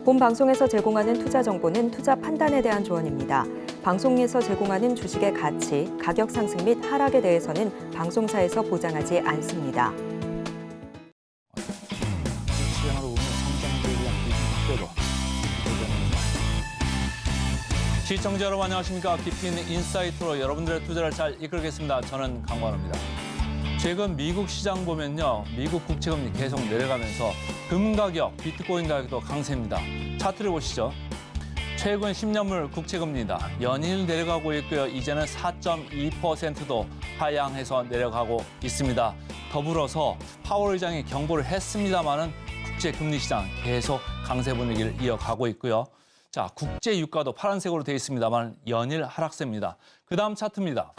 본 방송에서 제공하는 투자 정보는 투자 판단에 대한 조언입니다. 방송에서 제공하는 주식의 가치, 가격 상승 및 하락에 대해서는 방송사에서 보장하지 않습니다. 시장으로 보면 성장주에 대한 비중 확대도 기대됩니다. 시청자 여러분 안녕하십니까? 깊이 있는 인사이트로 여러분들의 투자를 잘 이끌겠습니다. 저는 강관우입니다. 최근 미국 시장 보면요. 미국 국채금리 계속 내려가면서 금 가격, 비트코인 가격도 강세입니다. 차트를 보시죠. 최근 10년물 국채금리입니다. 연일 내려가고 있고요. 이제는 4.2%도 하향해서 내려가고 있습니다. 더불어서 파월 의장이 경고를 했습니다마는 국제금리 시장 계속 강세 분위기를 이어가고 있고요. 자, 국제 유가도 파란색으로 되어 있습니다만 연일 하락세입니다. 그다음 차트입니다.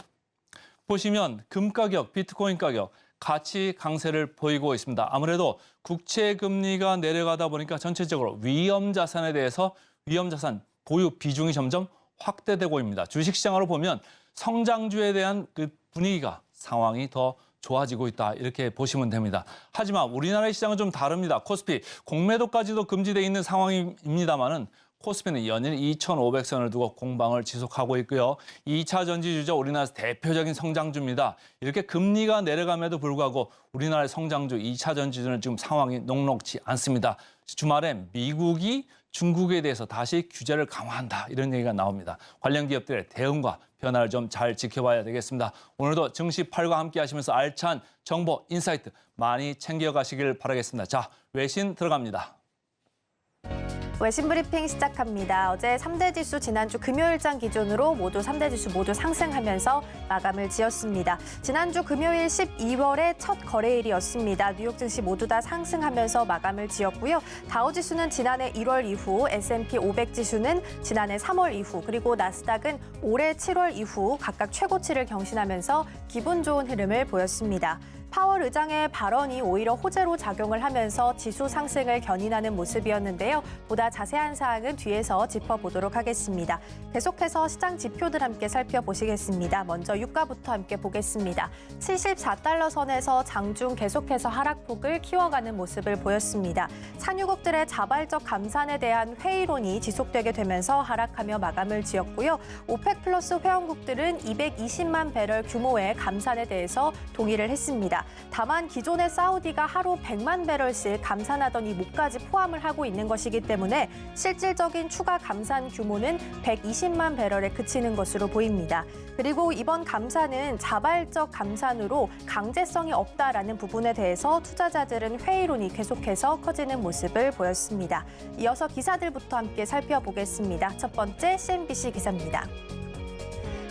보시면 금 가격, 비트코인 가격 같이 강세를 보이고 있습니다. 아무래도 국채 금리가 내려가다 보니까 전체적으로 위험 자산에 대해서 위험 자산 보유 비중이 점점 확대되고 있습니다. 주식시장으로 보면 성장주에 대한 그 분위기가 상황이 더 좋아지고 있다 이렇게 보시면 됩니다. 하지만 우리나라의 시장은 좀 다릅니다. 코스피 공매도까지도 금지되어 있는 상황입니다만은 코스피는 연일 2,500선을 두고 공방을 지속하고 있고요. 2차 전지주죠. 우리나라에서 대표적인 성장주입니다. 이렇게 금리가 내려감에도 불구하고 우리나라의 성장주 2차 전지주는 지금 상황이 녹록지 않습니다. 주말에 미국이 중국에 대해서 다시 규제를 강화한다 이런 얘기가 나옵니다. 관련 기업들의 대응과 변화를 좀 잘 지켜봐야 되겠습니다. 오늘도 증시 8과 함께 하시면서 알찬 정보, 인사이트 많이 챙겨가시길 바라겠습니다. 자, 외신 들어갑니다. 외신 브리핑 시작합니다. 어제 3대 지수 지난주 금요일장 기준으로 모두 3대 지수 모두 상승하면서 마감을 지었습니다. 지난주 금요일 12월의 첫 거래일이었습니다. 뉴욕 증시 모두 다 상승하면서 마감을 지었고요. 다우 지수는 지난해 1월 이후, S&P 500 지수는 지난해 3월 이후, 그리고 나스닥은 올해 7월 이후 각각 최고치를 경신하면서 기분 좋은 흐름을 보였습니다. 파월 의장의 발언이 오히려 호재로 작용을 하면서 지수 상승을 견인하는 모습이었는데요. 보다 자세한 사항은 뒤에서 짚어보도록 하겠습니다. 계속해서 시장 지표들 함께 살펴보시겠습니다. 먼저 유가부터 함께 보겠습니다. 74달러 선에서 장중 계속해서 하락폭을 키워가는 모습을 보였습니다. 산유국들의 자발적 감산에 대한 회의론이 지속되게 되면서 하락하며 마감을 지었고요. 오펙 플러스 회원국들은 220만 배럴 규모의 감산에 대해서 동의를 했습니다. 다만 기존의 사우디가 하루 100만 배럴씩 감산하던 이 목까지 포함을 하고 있는 것이기 때문에 실질적인 추가 감산 규모는 120만 배럴에 그치는 것으로 보입니다. 그리고 이번 감산은 자발적 감산으로 강제성이 없다라는 부분에 대해서 투자자들은 회의론이 계속해서 커지는 모습을 보였습니다. 이어서 기사들부터 함께 살펴보겠습니다. 첫 번째 CNBC 기사입니다.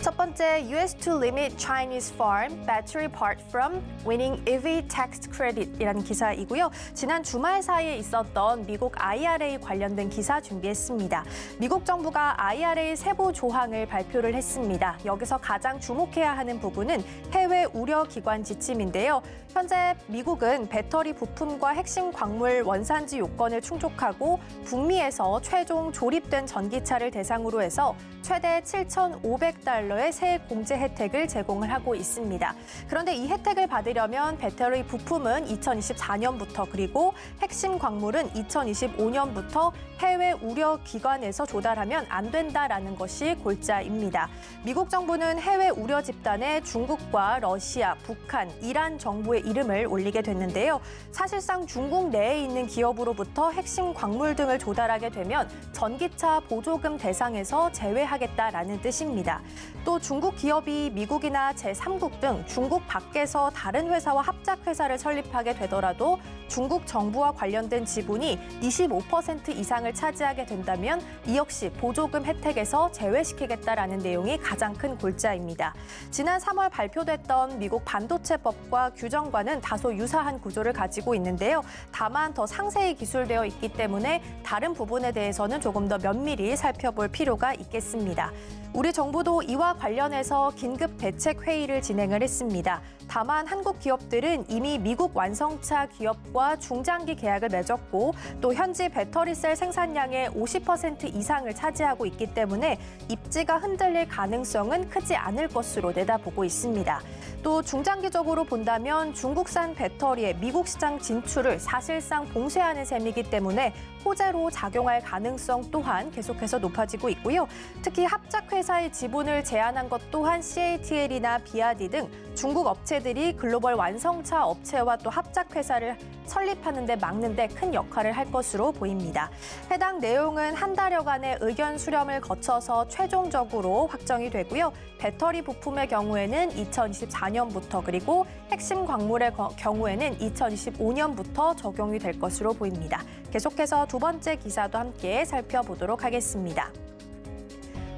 첫 번째, US to limit Chinese farm battery part from winning EV tax credit이라는 기사이고요. 지난 주말 사이에 있었던 미국 IRA 관련된 기사 준비했습니다. 미국 정부가 IRA 세부 조항을 발표를 했습니다. 여기서 가장 주목해야 하는 부분은 해외 우려 기관 지침인데요. 현재 미국은 배터리 부품과 핵심 광물 원산지 요건을 충족하고 북미에서 최종 조립된 전기차를 대상으로 해서 최대 7,500달러의 세액 공제 혜택을 제공을 하고 있습니다. 그런데 이 혜택을 받으려면 배터리 부품은 2024년부터 그리고 핵심 광물은 2025년부터 해외 우려 기관에서 조달하면 안 된다라는 것이 골자입니다. 미국 정부는 해외 우려 집단에 중국과 러시아, 북한, 이란 정부의 이름을 올리게 됐는데요. 사실상 중국 내에 있는 기업으로부터 핵심 광물 등을 조달하게 되면 전기차 보조금 대상에서 제외하겠다라는 뜻입니다. 또 중국 기업이 미국이나 제3국 등 중국 밖에서 다른 회사와 합작 회사를 설립하게 되더라도 중국 정부와 관련된 지분이 25% 이상을 차지하게 된다면 이 역시 보조금 혜택에서 제외시키겠다라는 내용이 가장 큰 골자입니다. 지난 3월 발표됐던 미국 반도체법과 규정과는 다소 유사한 구조를 가지고 있는데요. 다만 더 상세히 기술되어 있기 때문에 다른 부분에 대해서는 조금 더 면밀히 살펴볼 필요가 있겠습니다. 우리 정부도 이와 관련해서 긴급 대책 회의를 진행을 했습니다. 다만 한국 기업들은 이미 미국 완성차 기업과 중장기 계약을 맺었고 또 현지 배터리셀 생산량의 50% 이상을 차지하고 있기 때문에 입지가 흔들릴 가능성은 크지 않을 것으로 내다보고 있습니다. 또 중장기적으로 본다면 중국산 배터리의 미국 시장 진출을 사실상 봉쇄하는 셈이기 때문에 호재로 작용할 가능성 또한 계속해서 높아지고 있고요. 특히 합작회사의 지분을 제한한 것 또한 CATL이나 비아디 등 중국 업체들이 글로벌 완성차 업체와 또 합작회사를 설립하는 데 막는 데 큰 역할을 할 것으로 보입니다. 해당 내용은 한 달여간의 의견 수렴을 거쳐서 최종적으로 확정이 되고요. 배터리 부품의 경우에는 2024년부터 그리고 핵심 광물의 경우에는 2025년부터 적용이 될 것으로 보입니다. 계속해서 두 번째 기사도 함께 살펴보도록 하겠습니다.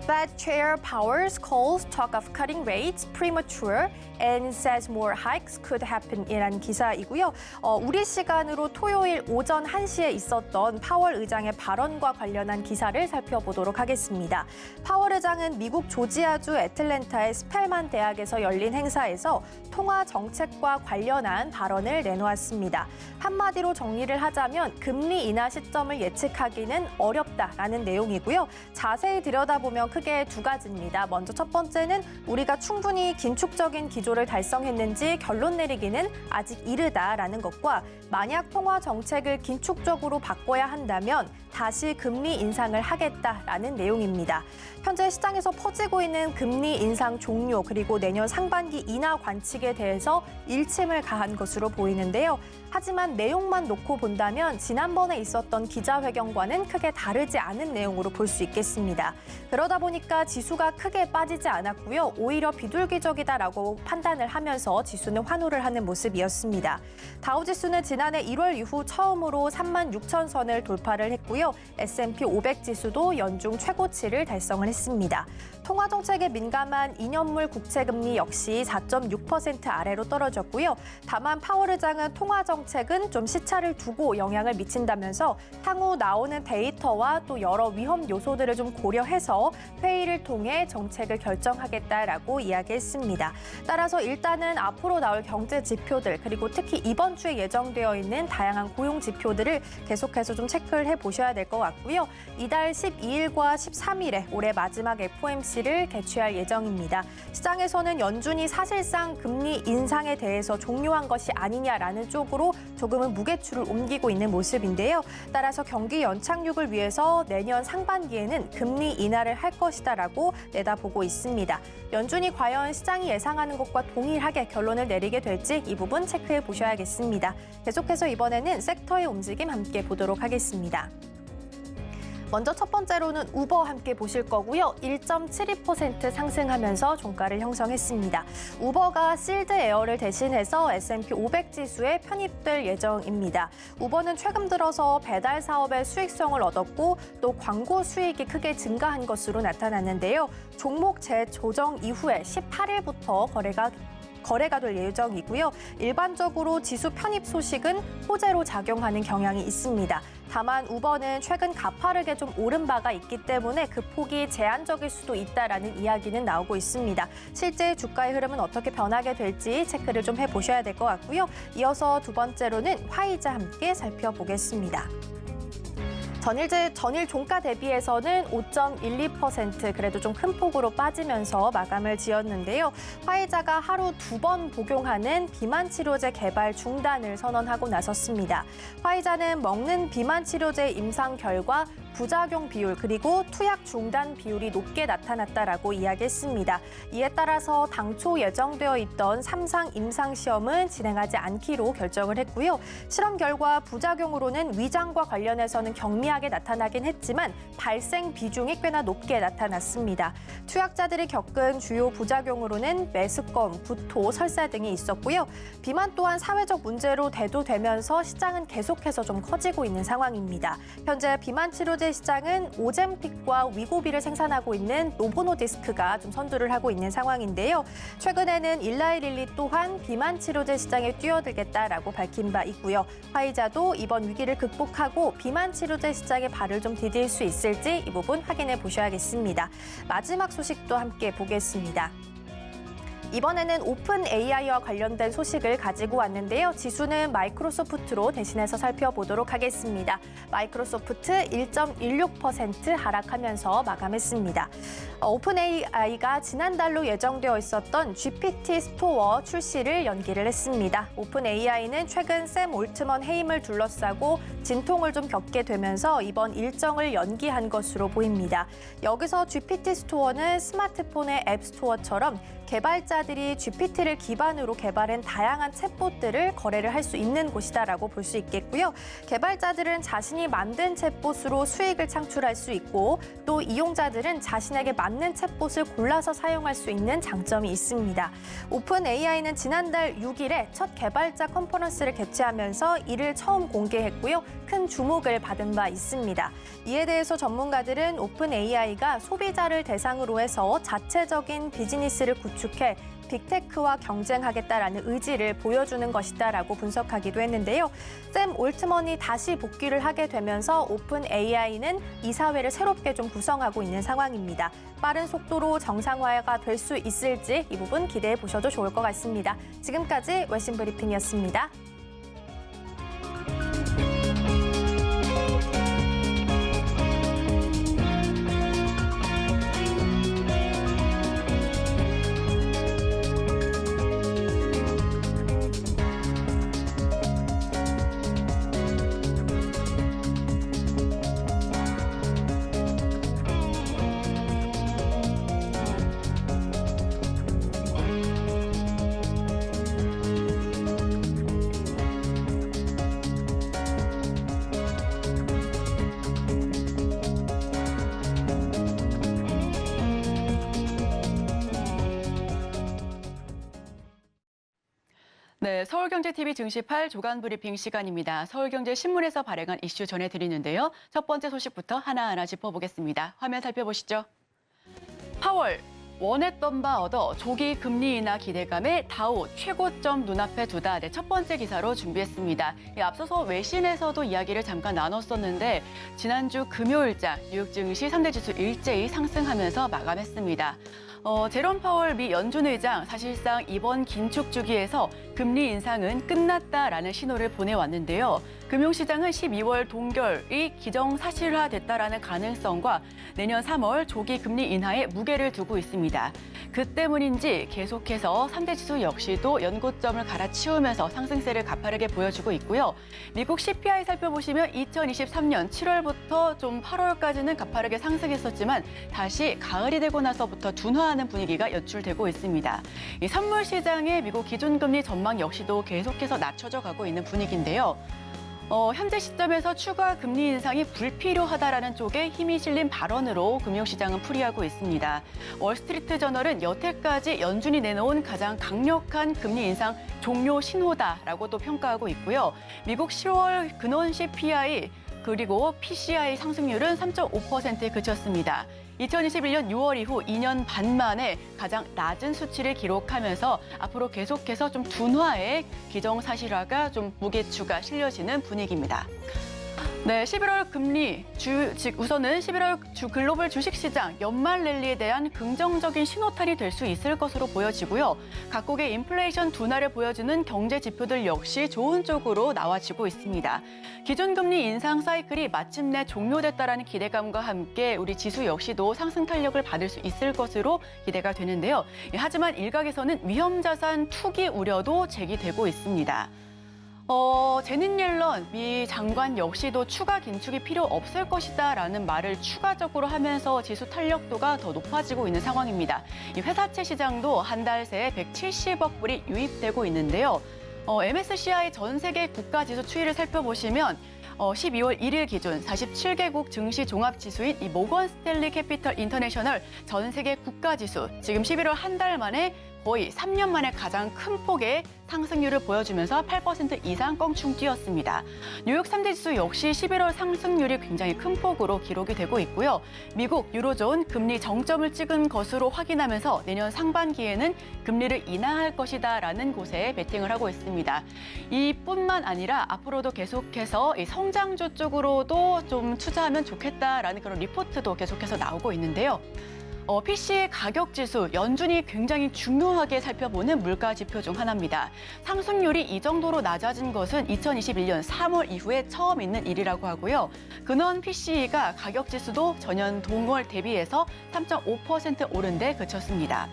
Fed Chair Powers calls talk of cutting rates premature and says more hikes could happen 이라는 기사이고요. 우리 시간으로 토요일 오전 1시에 있었던 파월 의장의 발언과 관련한 기사를 살펴보도록 하겠습니다. 파월 의장은 미국 조지아주 애틀랜타의 스펠만 대학에서 열린 행사에서 통화 정책과 관련한 발언을 내놓았습니다. 한마디로 정리를 하자면 금리 인하 시점을 예측하기는 어렵다라는 내용이고요. 자세히 들여다보면 크게 두 가지입니다. 먼저 첫 번째는 우리가 충분히 긴축적인 기조를 달성했는지 결론 내리기는 아직 이르다라는 것과 만약 통화 정책을 긴축적으로 바꿔야 한다면 다시 금리 인상을 하겠다라는 내용입니다. 현재 시장에서 퍼지고 있는 금리 인상 종료 그리고 내년 상반기 인하 관측에 대해서 일침을 가한 것으로 보이는데요. 하지만 내용만 놓고 본다면 지난번에 있었던 기자회견과는 크게 다르지 않은 내용으로 볼 수 있겠습니다. 그러다 보니까 지수가 크게 빠지지 않았고요. 오히려 비둘기적이다라고 판단을 하면서 지수는 환호를 하는 모습이었습니다. 다우지수는 지난해 1월 이후 처음으로 36,000선을 돌파를 했고요. S&P 500 지수도 연중 최고치를 달성을 했습니다. 통화정책에 민감한 2년물 국채금리 역시 4.6% 아래로 떨어졌고요. 다만 파월 의장은 통화정책은 좀 시차를 두고 영향을 미친다면서 향후 나오는 데이터와 또 여러 위험 요소들을 좀 고려해서 회의를 통해 정책을 결정하겠다라고 이야기했습니다. 따라서 일단은 앞으로 나올 경제 지표들 그리고 특히 이번 주에 예정되어 있는 다양한 고용 지표들을 계속해서 좀 체크를 해보셔야 될 것 같고요. 이달 12일과 13일에 올해 마지막 FOMC를 개최할 예정입니다. 시장에서는 연준이 사실상 금리 인상에 대해서 종료한 것이 아니냐라는 쪽으로 조금은 무게추를 옮기고 있는 모습인데요. 따라서 경기 연착륙을 위해서 내년 상반기에는 금리 인하를 할 것이다라고 내다보고 있습니다. 연준이 과연 시장이 예상하는 것과 동일하게 결론을 내리게 될지 이 부분 체크해 보셔야겠습니다. 계속해서 이번에는 섹터의 움직임 함께 보도록 하겠습니다. 먼저 첫 번째로는 우버 함께 보실 거고요. 1.72% 상승하면서 종가를 형성했습니다. 우버가 실드 에어를 대신해서 S&P 500 지수에 편입될 예정입니다. 우버는 최근 들어서 배달 사업의 수익성을 얻었고 또 광고 수익이 크게 증가한 것으로 나타났는데요. 종목 재조정 이후에 18일부터 거래가 될 예정이고요. 일반적으로 지수 편입 소식은 호재로 작용하는 경향이 있습니다. 다만 우버는 최근 가파르게 좀 오른 바가 있기 때문에 그 폭이 제한적일 수도 있다라는 이야기는 나오고 있습니다. 실제 주가의 흐름은 어떻게 변하게 될지 체크를 좀 해보셔야 될 것 같고요. 이어서 두 번째로는 화이자 함께 살펴보겠습니다. 전일 종가 대비해서는 5.12% 그래도 좀 큰 폭으로 빠지면서 마감을 지었는데요. 화이자가 하루 2번 복용하는 비만 치료제 개발 중단을 선언하고 나섰습니다. 화이자는 먹는 비만 치료제 임상 결과 부작용 비율 그리고 투약 중단 비율이 높게 나타났다라고 이야기했습니다. 이에 따라서 당초 예정되어 있던 3상 임상 시험은 진행하지 않기로 결정을 했고요. 실험 결과 부작용으로는 위장과 관련해서는 경미하게 나타나긴 했지만 발생 비중이 꽤나 높게 나타났습니다. 투약자들이 겪은 주요 부작용으로는 메스꺼움, 구토, 설사 등이 있었고요. 비만 또한 사회적 문제로 대두되면서 시장은 계속해서 좀 커지고 있는 상황입니다. 현재 비만 치료제 시장은 오젬픽과 위고비를 생산하고 있는 노보노디스크가 좀 선두를 하고 있는 상황인데요. 최근에는 일라이릴리 또한 비만 치료제 시장에 뛰어들겠다라고 밝힌 바 있고요. 화이자도 이번 위기를 극복하고 비만 치료제 시장에 발을 좀 디딜 수 있을지 이 부분 확인해 보셔야겠습니다. 마지막 소식도 함께 보겠습니다. 이번에는 오픈 AI와 관련된 소식을 가지고 왔는데요. 지수는 마이크로소프트로 대신해서 살펴보도록 하겠습니다. 마이크로소프트 1.16% 하락하면서 마감했습니다. 오픈 AI가 지난달로 예정되어 있었던 GPT 스토어 출시를 연기를 했습니다. 오픈 AI는 최근 샘 올트먼 해임을 둘러싸고 진통을 좀 겪게 되면서 이번 일정을 연기한 것으로 보입니다. 여기서 GPT 스토어는 스마트폰의 앱 스토어처럼 개발자들이 GPT를 기반으로 개발한 다양한 챗봇들을 거래를 할 수 있는 곳이다라고 볼 수 있겠고요. 개발자들은 자신이 만든 챗봇으로 수익을 창출할 수 있고 또 이용자들은 자신에게 맞는 챗봇을 골라서 사용할 수 있는 장점이 있습니다. 오픈 AI는 지난달 6일에 첫 개발자 컨퍼런스를 개최하면서 이를 처음 공개했고요. 큰 주목을 받은 바 있습니다. 이에 대해서 전문가들은 오픈 AI가 소비자를 대상으로 해서 자체적인 비즈니스를 구축해 빅테크와 경쟁하겠다라는 의지를 보여주는 것이다라고 분석하기도 했는데요. 샘 올트먼이 다시 복귀를 하게 되면서 오픈 AI는 이사회를 새롭게 좀 구성하고 있는 상황입니다. 빠른 속도로 정상화가 될 수 있을지 이 부분 기대해 보셔도 좋을 것 같습니다. 지금까지 외신 브리핑이었습니다. 네, 서울경제TV 증시8 조간 브리핑 시간입니다. 서울경제신문에서 발행한 이슈 전해드리는데요. 첫 번째 소식부터 하나하나 짚어보겠습니다. 화면 살펴보시죠. 파월, 원했던 바 얻어 조기 금리 인하 기대감에 다우 최고점 눈앞에 두다. 네, 첫 번째 기사로 준비했습니다. 앞서서 외신에서도 이야기를 잠깐 나눴었는데 지난주 금요일자 뉴욕 증시 3대 지수 일제히 상승하면서 마감했습니다. 제롬 파월 미 연준 의장 사실상 이번 긴축 주기에서 금리 인상은 끝났다라는 신호를 보내왔는데요. 금융시장은 12월 동결이 기정사실화됐다라는 가능성과 내년 3월 조기 금리 인하에 무게를 두고 있습니다. 그 때문인지 계속해서 3대 지수 역시도 연고점을 갈아치우면서 상승세를 가파르게 보여주고 있고요. 미국 CPI 살펴보시면 2023년 7월부터 좀 8월까지는 가파르게 상승했었지만 다시 가을이 되고 나서부터 둔화하는 분위기가 연출되고 있습니다. 이 선물 시장의 미국 기준금리 전망 역시도 계속해서 낮춰져 가고 있는 분위기인데요. 현재 시점에서 추가 금리 인상이 불필요하다라는 쪽에 힘이 실린 발언으로 금융시장은 풀이하고 있습니다. 월스트리트 저널은 여태까지 연준이 내놓은 가장 강력한 금리 인상 종료 신호다라고 또 평가하고 있고요. 미국 10월 근원 CPI 그리고 PCI 상승률은 3.5%에 그쳤습니다. 2021년 6월 이후 2년 반 만에 가장 낮은 수치를 기록하면서 앞으로 계속해서 좀 둔화의 기정사실화가 좀 무게추가 실려지는 분위기입니다. 네, 11월 금리 우선은 11월 글로벌 주식시장 연말 랠리에 대한 긍정적인 신호탄이 될 수 있을 것으로 보여지고요. 각국의 인플레이션 둔화를 보여주는 경제 지표들 역시 좋은 쪽으로 나와지고 있습니다. 기존금리 인상 사이클이 마침내 종료됐다라는 기대감과 함께 우리 지수 역시도 상승 탄력을 받을 수 있을 것으로 기대가 되는데요. 하지만 일각에서는 위험자산 투기 우려도 제기되고 있습니다. 제닛 옐런 미 장관 역시도 추가 긴축이 필요 없을 것이다라는 말을 추가적으로 하면서 지수 탄력도가 더 높아지고 있는 상황입니다. 이 회사채 시장도 한 달 새에 170억 불이 유입되고 있는데요. MSCI 전 세계 국가 지수 추이를 살펴보시면 12월 1일 기준 47개국 증시 종합지수인 이 모건 스탠리 캐피털 인터내셔널 전 세계 국가지수 지금 11월 한 달 만에 거의 3년 만에 가장 큰 폭의 상승률을 보여주면서 8% 이상 껑충 뛰었습니다. 뉴욕 3대 지수 역시 11월 상승률이 굉장히 큰 폭으로 기록이 되고 있고요. 미국, 유로존 금리 정점을 찍은 것으로 확인하면서 내년 상반기에는 금리를 인하할 것이다라는 곳에 베팅을 하고 있습니다. 이뿐만 아니라 앞으로도 계속해서 이 성장주 쪽으로도 좀 투자하면 좋겠다라는 그런 리포트도 계속해서 나오고 있는데요. PC 가격 지수, 연준이 굉장히 중요하게 살펴보는 물가 지표 중 하나입니다. 상승률이 이 정도로 낮아진 것은 2021년 3월 이후에 처음 있는 일이라고 하고요. 근원 PCE가 가격 지수도 전년 동월 대비해서 3.5% 오른 데 그쳤습니다.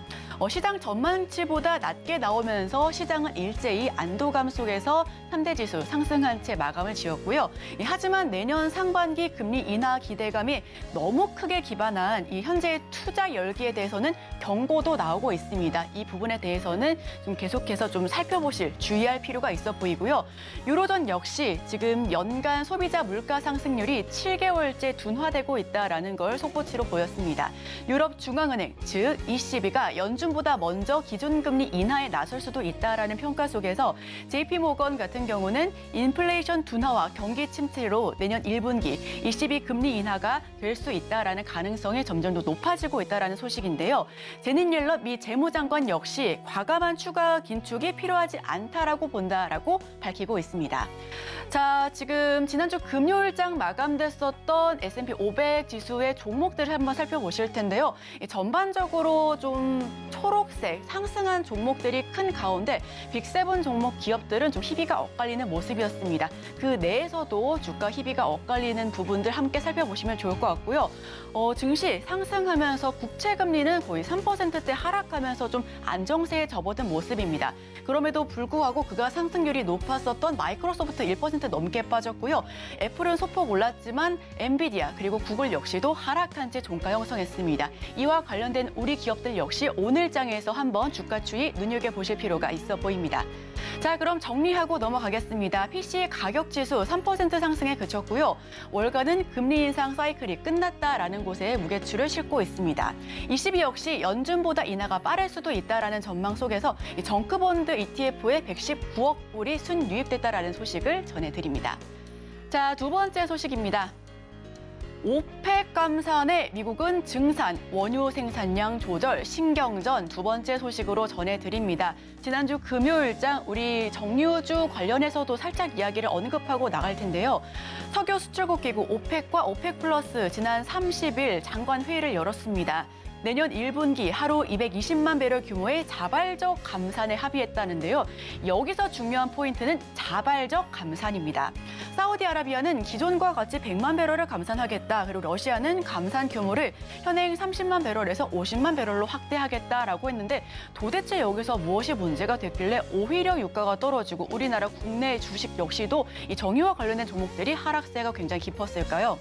시장 전망치보다 낮게 나오면서 시장은 일제히 안도감 속에서 3대 지수 상승한 채 마감을 지었고요. 하지만 내년 상반기 금리 인하 기대감이 너무 크게 기반한 이 현재의 투자 열기에 대해서는 경고도 나오고 있습니다. 이 부분에 대해서는 좀 계속해서 좀 살펴보실, 주의할 필요가 있어 보이고요. 유로존 역시 지금 연간 소비자 물가 상승률이 7개월째 둔화되고 있다라는 걸 속보치로 보였습니다. 유럽 중앙은행, 즉 ECB가 연준보다 먼저 기준금리 인하에 나설 수도 있다라는 평가 속에서 JP모건 같은 경우는 인플레이션 둔화와 경기 침체로 내년 1분기 ECB 금리 인하가 될 수 있다라는 가능성이 점점 더 높아지고 있다라는 소식인데요. 제닛 옐런 미 재무장관 역시 과감한 추가 긴축이 필요하지 않다라고 본다라고 밝히고 있습니다. 자, 지금 지난주 금요일장 마감됐었던 S&P 500 지수의 종목들을 한번 살펴보실 텐데요. 전반적으로 좀 초록색 상승한 종목들이 큰 가운데 빅7 종목 기업들은 좀 희비가 엇갈리는 모습이었습니다. 그 내에서도 주가 희비가 엇갈리는 부분들 함께 살펴보시면 좋을 것 같고요. 증시 상승하면서 국채 금리는 거의 3%대 하락하면서 좀 안정세에 접어든 모습입니다. 그럼에도 불구하고 그가 상승률이 높았었던 마이크로소프트 1% 넘게 빠졌고요. 애플은 소폭 올랐지만 엔비디아 그리고 구글 역시도 하락한 채 종가 형성했습니다. 이와 관련된 우리 기업들 역시 오늘장에서 한번 주가 추이 눈여겨보실 필요가 있어 보입니다. 자, 그럼 정리하고 넘어가겠습니다. PC 가격 지수 3% 상승에 그쳤고요. 월가는 금리 인상 사이클이 끝났다라는 곳에 무게추를 싣고 있습니다. ECB 역시 연준보다 인하가 빠를 수도 있다라는 전망 속에서 이 정크본드 ETF에 119억 불이 순유입됐다라는 소식을 전해드립니다. 자, 두 번째 소식입니다. 오펙 감산에 미국은 증산, 원유 생산량 조절, 신경전 두 번째 소식으로 전해드립니다. 지난주 금요일장 우리 정유주 관련해서도 살짝 이야기를 언급하고 나갈 텐데요. 석유 수출국 기구 오펙과 오펙 플러스 지난 30일 장관 회의를 열었습니다. 내년 1분기 하루 220만 배럴 규모의 자발적 감산에 합의했다는데요. 여기서 중요한 포인트는 자발적 감산입니다. 사우디아라비아는 기존과 같이 100만 배럴을 감산하겠다. 그리고 러시아는 감산 규모를 현행 30만 배럴에서 50만 배럴로 확대하겠다라고 했는데 도대체 여기서 무엇이 문제가 됐길래 오히려 유가가 떨어지고 우리나라 국내 주식 역시도 이 정유와 관련된 종목들이 하락세가 굉장히 깊었을까요?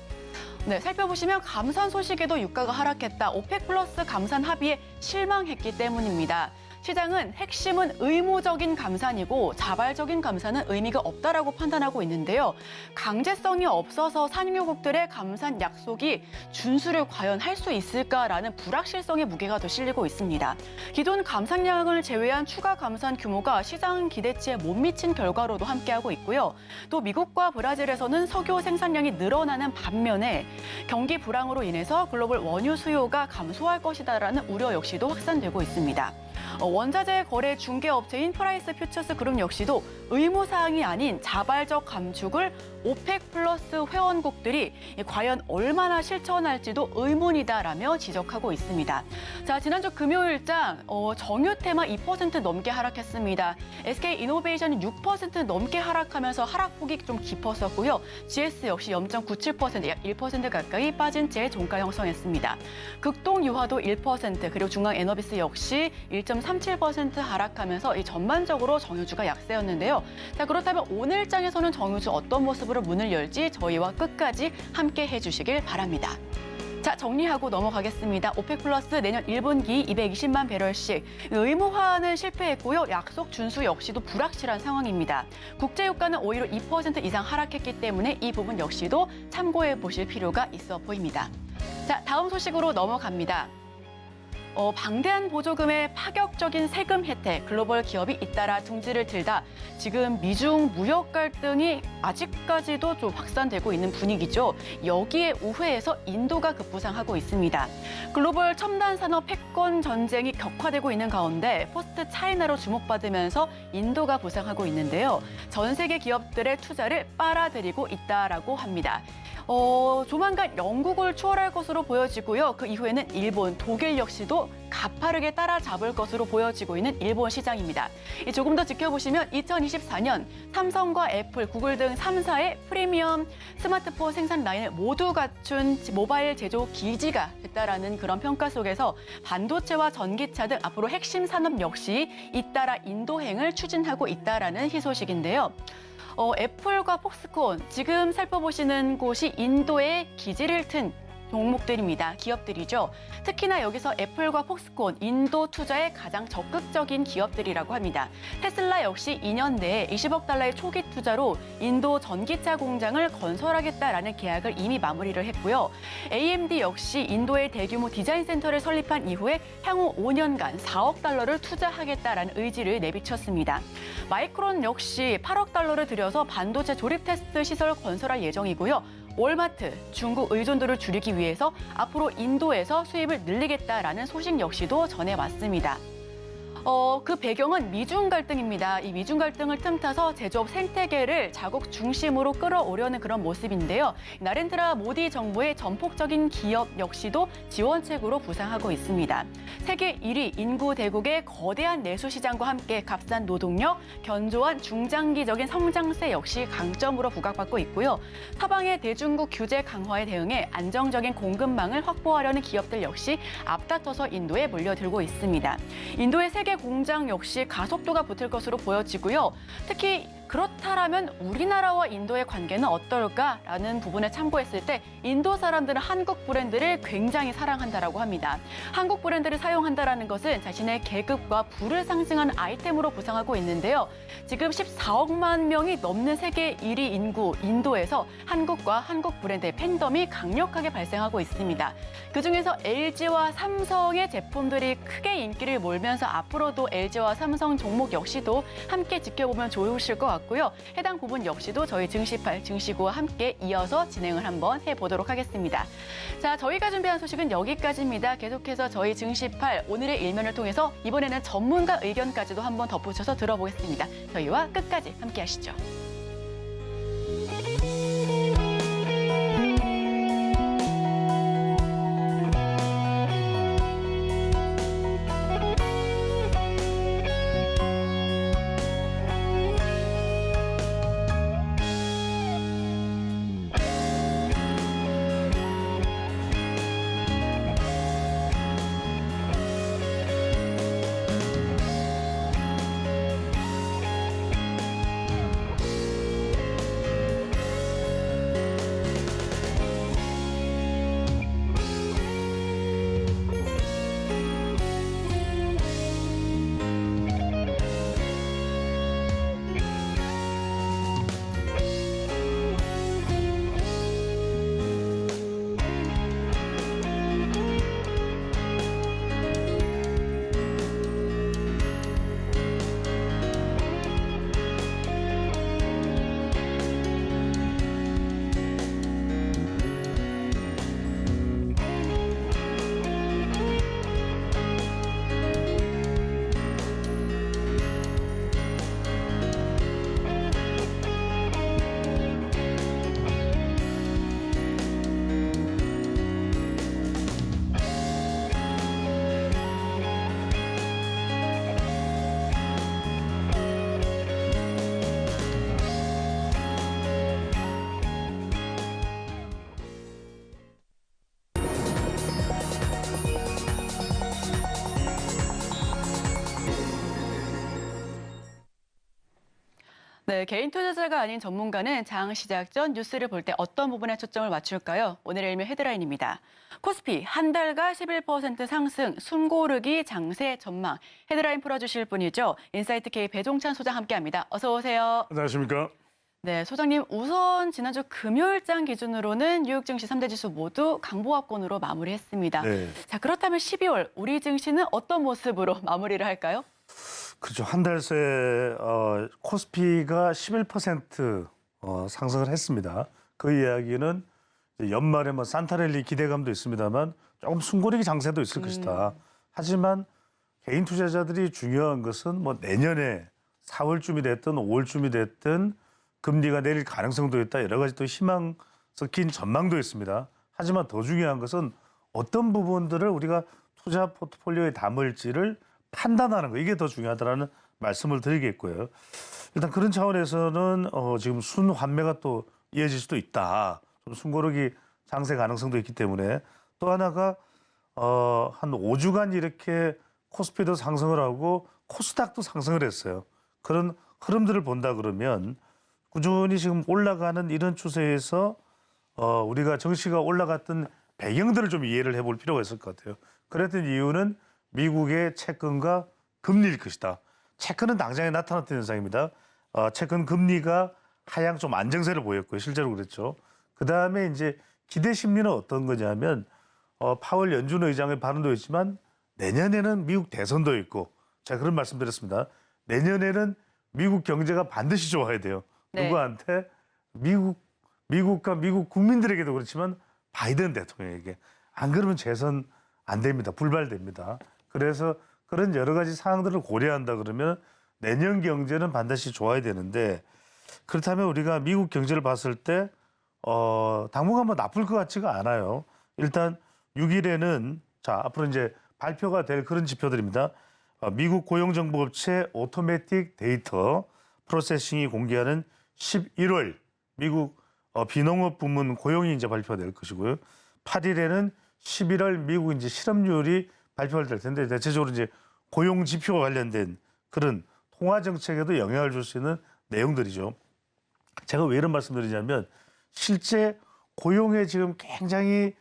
네, 살펴보시면 감산 소식에도 유가가 하락했다. 오펙 플러스 감산 합의에 실망했기 때문입니다. 시장은 핵심은 의무적인 감산이고 자발적인 감산은 의미가 없다라고 판단하고 있는데요. 강제성이 없어서 산유국들의 감산 약속이 준수를 과연 할 수 있을까라는 불확실성의 무게가 더 실리고 있습니다. 기존 감산량을 제외한 추가 감산 규모가 시장 기대치에 못 미친 결과로도 함께하고 있고요. 또 미국과 브라질에서는 석유 생산량이 늘어나는 반면에 경기 불황으로 인해서 글로벌 원유 수요가 감소할 것이다라는 우려 역시도 확산되고 있습니다. 원자재 거래 중개업체인 프라이스 퓨처스 그룹 역시도 의무사항이 아닌 자발적 감축을 오펙 플러스 회원국들이 과연 얼마나 실천할지도 의문이다라며 지적하고 있습니다. 자, 지난주 금요일장 정유 테마 2% 넘게 하락했습니다. SK이노베이션이 6% 넘게 하락하면서 하락폭이 좀 깊었었고요. GS 역시 0.97%, 약 1% 가까이 빠진 채 종가 형성했습니다. 극동유화도 1%, 그리고 중앙에너비스 역시 1.37% 하락하면서 이 전반적으로 정유주가 약세였는데요. 자, 그렇다면 오늘장에서는 정유주 어떤 모습으로 문을 열지 저희와 끝까지 함께 해주시길 바랍니다. 자, 정리하고 넘어가겠습니다. 오펙 플러스 내년 1분기 220만 배럴씩 의무화는 실패했고요. 약속 준수 역시도 불확실한 상황입니다. 국제유가는 오히려 2% 이상 하락했기 때문에 이 부분 역시도 참고해 보실 필요가 있어 보입니다. 자, 다음 소식으로 넘어갑니다. 방대한 보조금의 파격적인 세금 혜택, 글로벌 기업이 잇따라 둥지를 틀다 지금 미중 무역 갈등이 아직까지도 좀 확산되고 있는 분위기죠. 여기에 우회해서 인도가 급부상하고 있습니다. 글로벌 첨단 산업 패권 전쟁이 격화되고 있는 가운데 포스트 차이나로 주목받으면서 인도가 부상하고 있는데요. 전 세계 기업들의 투자를 빨아들이고 있다라고 합니다. 조만간 영국을 추월할 것으로 보여지고요. 그 이후에는 일본, 독일 역시도 가파르게 따라잡을 것으로 보여지고 있는 일본 시장입니다. 조금 더 지켜보시면 2024년 삼성과 애플, 구글 등 3사의 프리미엄 스마트폰 생산 라인을 모두 갖춘 모바일 제조 기지가 됐다라는 그런 평가 속에서 반도체와 전기차 등 앞으로 핵심 산업 역시 잇따라 인도행을 추진하고 있다라는 희소식인데요. 애플과 폭스콘, 지금 살펴보시는 곳이 인도의 기지를 튼 종목들입니다. 기업들이죠. 특히나 여기서 애플과 폭스콘, 인도 투자에 가장 적극적인 기업들이라고 합니다. 테슬라 역시 2년 내에 20억 달러의 초기 투자로 인도 전기차 공장을 건설하겠다라는 계약을 이미 마무리를 했고요. AMD 역시 인도의 대규모 디자인 센터를 설립한 이후에 향후 5년간 4억 달러를 투자하겠다라는 의지를 내비쳤습니다. 마이크론 역시 8억 달러를 들여서 반도체 조립 테스트 시설 건설할 예정이고요. 월마트, 중국 의존도를 줄이기 위해서 앞으로 인도에서 수입을 늘리겠다라는 소식 역시도 전해왔습니다. 그 배경은 미중 갈등입니다. 이 미중 갈등을 틈타서 제조업 생태계를 자국 중심으로 끌어오려는 그런 모습인데요. 나렌드라 모디 정부의 전폭적인 기업 역시도 지원책으로 부상하고 있습니다. 세계 1위 인구 대국의 거대한 내수 시장과 함께 값싼 노동력, 견조한 중장기적인 성장세 역시 강점으로 부각받고 있고요. 서방의 대중국 규제 강화에 대응해 안정적인 공급망을 확보하려는 기업들 역시 앞다퉈서 인도에 몰려들고 있습니다. 인도의 세계 공장 역시 가속도가 붙을 것으로 보여지고요. 특히 그렇다라면 우리나라와 인도의 관계는 어떨까라는 부분을 참고했을 때 인도 사람들은 한국 브랜드를 굉장히 사랑한다라고 합니다. 한국 브랜드를 사용한다라는 것은 자신의 계급과 부를 상징하는 아이템으로 구상하고 있는데요. 지금 14억만 명이 넘는 세계 1위 인구 인도에서 한국과 한국 브랜드의 팬덤이 강력하게 발생하고 있습니다. 그중에서 LG와 삼성의 제품들이 크게 인기를 몰면서 앞으로도 LG와 삼성 종목 역시도 함께 지켜보면 좋으실 것 같고요. 해당 부분 역시도 저희 증시8, 증시9와 함께 이어서 진행을 한번 해보도록 하겠습니다. 자, 저희가 준비한 소식은 여기까지입니다. 계속해서 저희 증시8 오늘의 일면을 통해서 이번에는 전문가 의견까지도 한번 덧붙여서 들어보겠습니다. 저희와 끝까지 함께 하시죠. 네, 개인 투자자가 아닌 전문가는 장 시작 전 뉴스를 볼 때 어떤 부분에 초점을 맞출까요? 오늘의 일면 헤드라인입니다. 코스피 한 달가 11% 상승, 숨고르기 장세 전망. 헤드라인 풀어주실 분이죠. 인사이트K 배종찬 소장 함께합니다. 어서 오세요. 안녕하십니까? 네, 소장님 우선 지난주 금요일장 기준으로는 뉴욕 증시 3대 지수 모두 강보합권으로 마무리했습니다. 네. 자, 그렇다면 12월 우리 증시는 어떤 모습으로 마무리를 할까요? 그렇죠. 한 달 새 코스피가 11% 상승을 했습니다. 그 이야기는 이제 연말에 뭐 산타랠리 기대감도 있습니다만 조금 숨고르기 장세도 있을 것이다. 하지만 개인 투자자들이 중요한 것은 뭐 내년에 4월쯤이 됐든 5월쯤이 됐든 금리가 내릴 가능성도 있다. 여러 가지 또 희망 섞인 전망도 있습니다. 하지만 더 중요한 것은 어떤 부분들을 우리가 투자 포트폴리오에 담을지를 판단하는 거, 이게 더 중요하다라는 말씀을 드리겠고요. 일단 그런 차원에서는 지금 순환매가 또 이어질 수도 있다. 좀 숨고르기 장세 가능성도 있기 때문에, 또 하나가 한 5주간 이렇게 코스피도 상승을 하고 코스닥도 상승을 했어요. 그런 흐름들을 본다 그러면 꾸준히 지금 올라가는 이런 추세에서 우리가 증시가 올라갔던 배경들을 좀 이해를 해볼 필요가 있을 것 같아요. 그랬던 이유는 미국의 채권과 금리일 것이다. 채권은 당장에 나타났던 현상입니다. 채권 금리가 하향 좀 안정세를 보였고요. 실제로 그랬죠. 그 다음에 이제 기대 심리는 어떤 거냐면 파월 연준 의장의 발언도 있지만 내년에는 미국 대선도 있고, 제가 그런 말씀드렸습니다. 내년에는 미국 경제가 반드시 좋아야 돼요. 네. 누구한테? 미국과 미국 국민들에게도 그렇지만 바이든 대통령에게. 안 그러면 재선 안 됩니다. 불발됩니다. 그래서 그런 여러 가지 사항들을 고려한다 그러면 내년 경제는 반드시 좋아야 되는데, 그렇다면 우리가 미국 경제를 봤을 때 당분간 뭐 나쁠 것 같지가 않아요. 일단 6일에는 자 앞으로 이제 발표가 될 그런 지표들입니다. 미국 고용정보업체 오토매틱 데이터 프로세싱이 공개하는 11월 미국 비농업 부문 고용이 이제 발표될 것이고요. 8일에는 11월 미국 이제 실업률이 발표가 될 텐데, 대체적으로 이제 고용 지표와 관련된 그런 통화 정책에도 영향을 줄 수 있는 내용들이죠. 제가 왜 이런 말씀드리냐면, 실제 고용에 지금 굉장히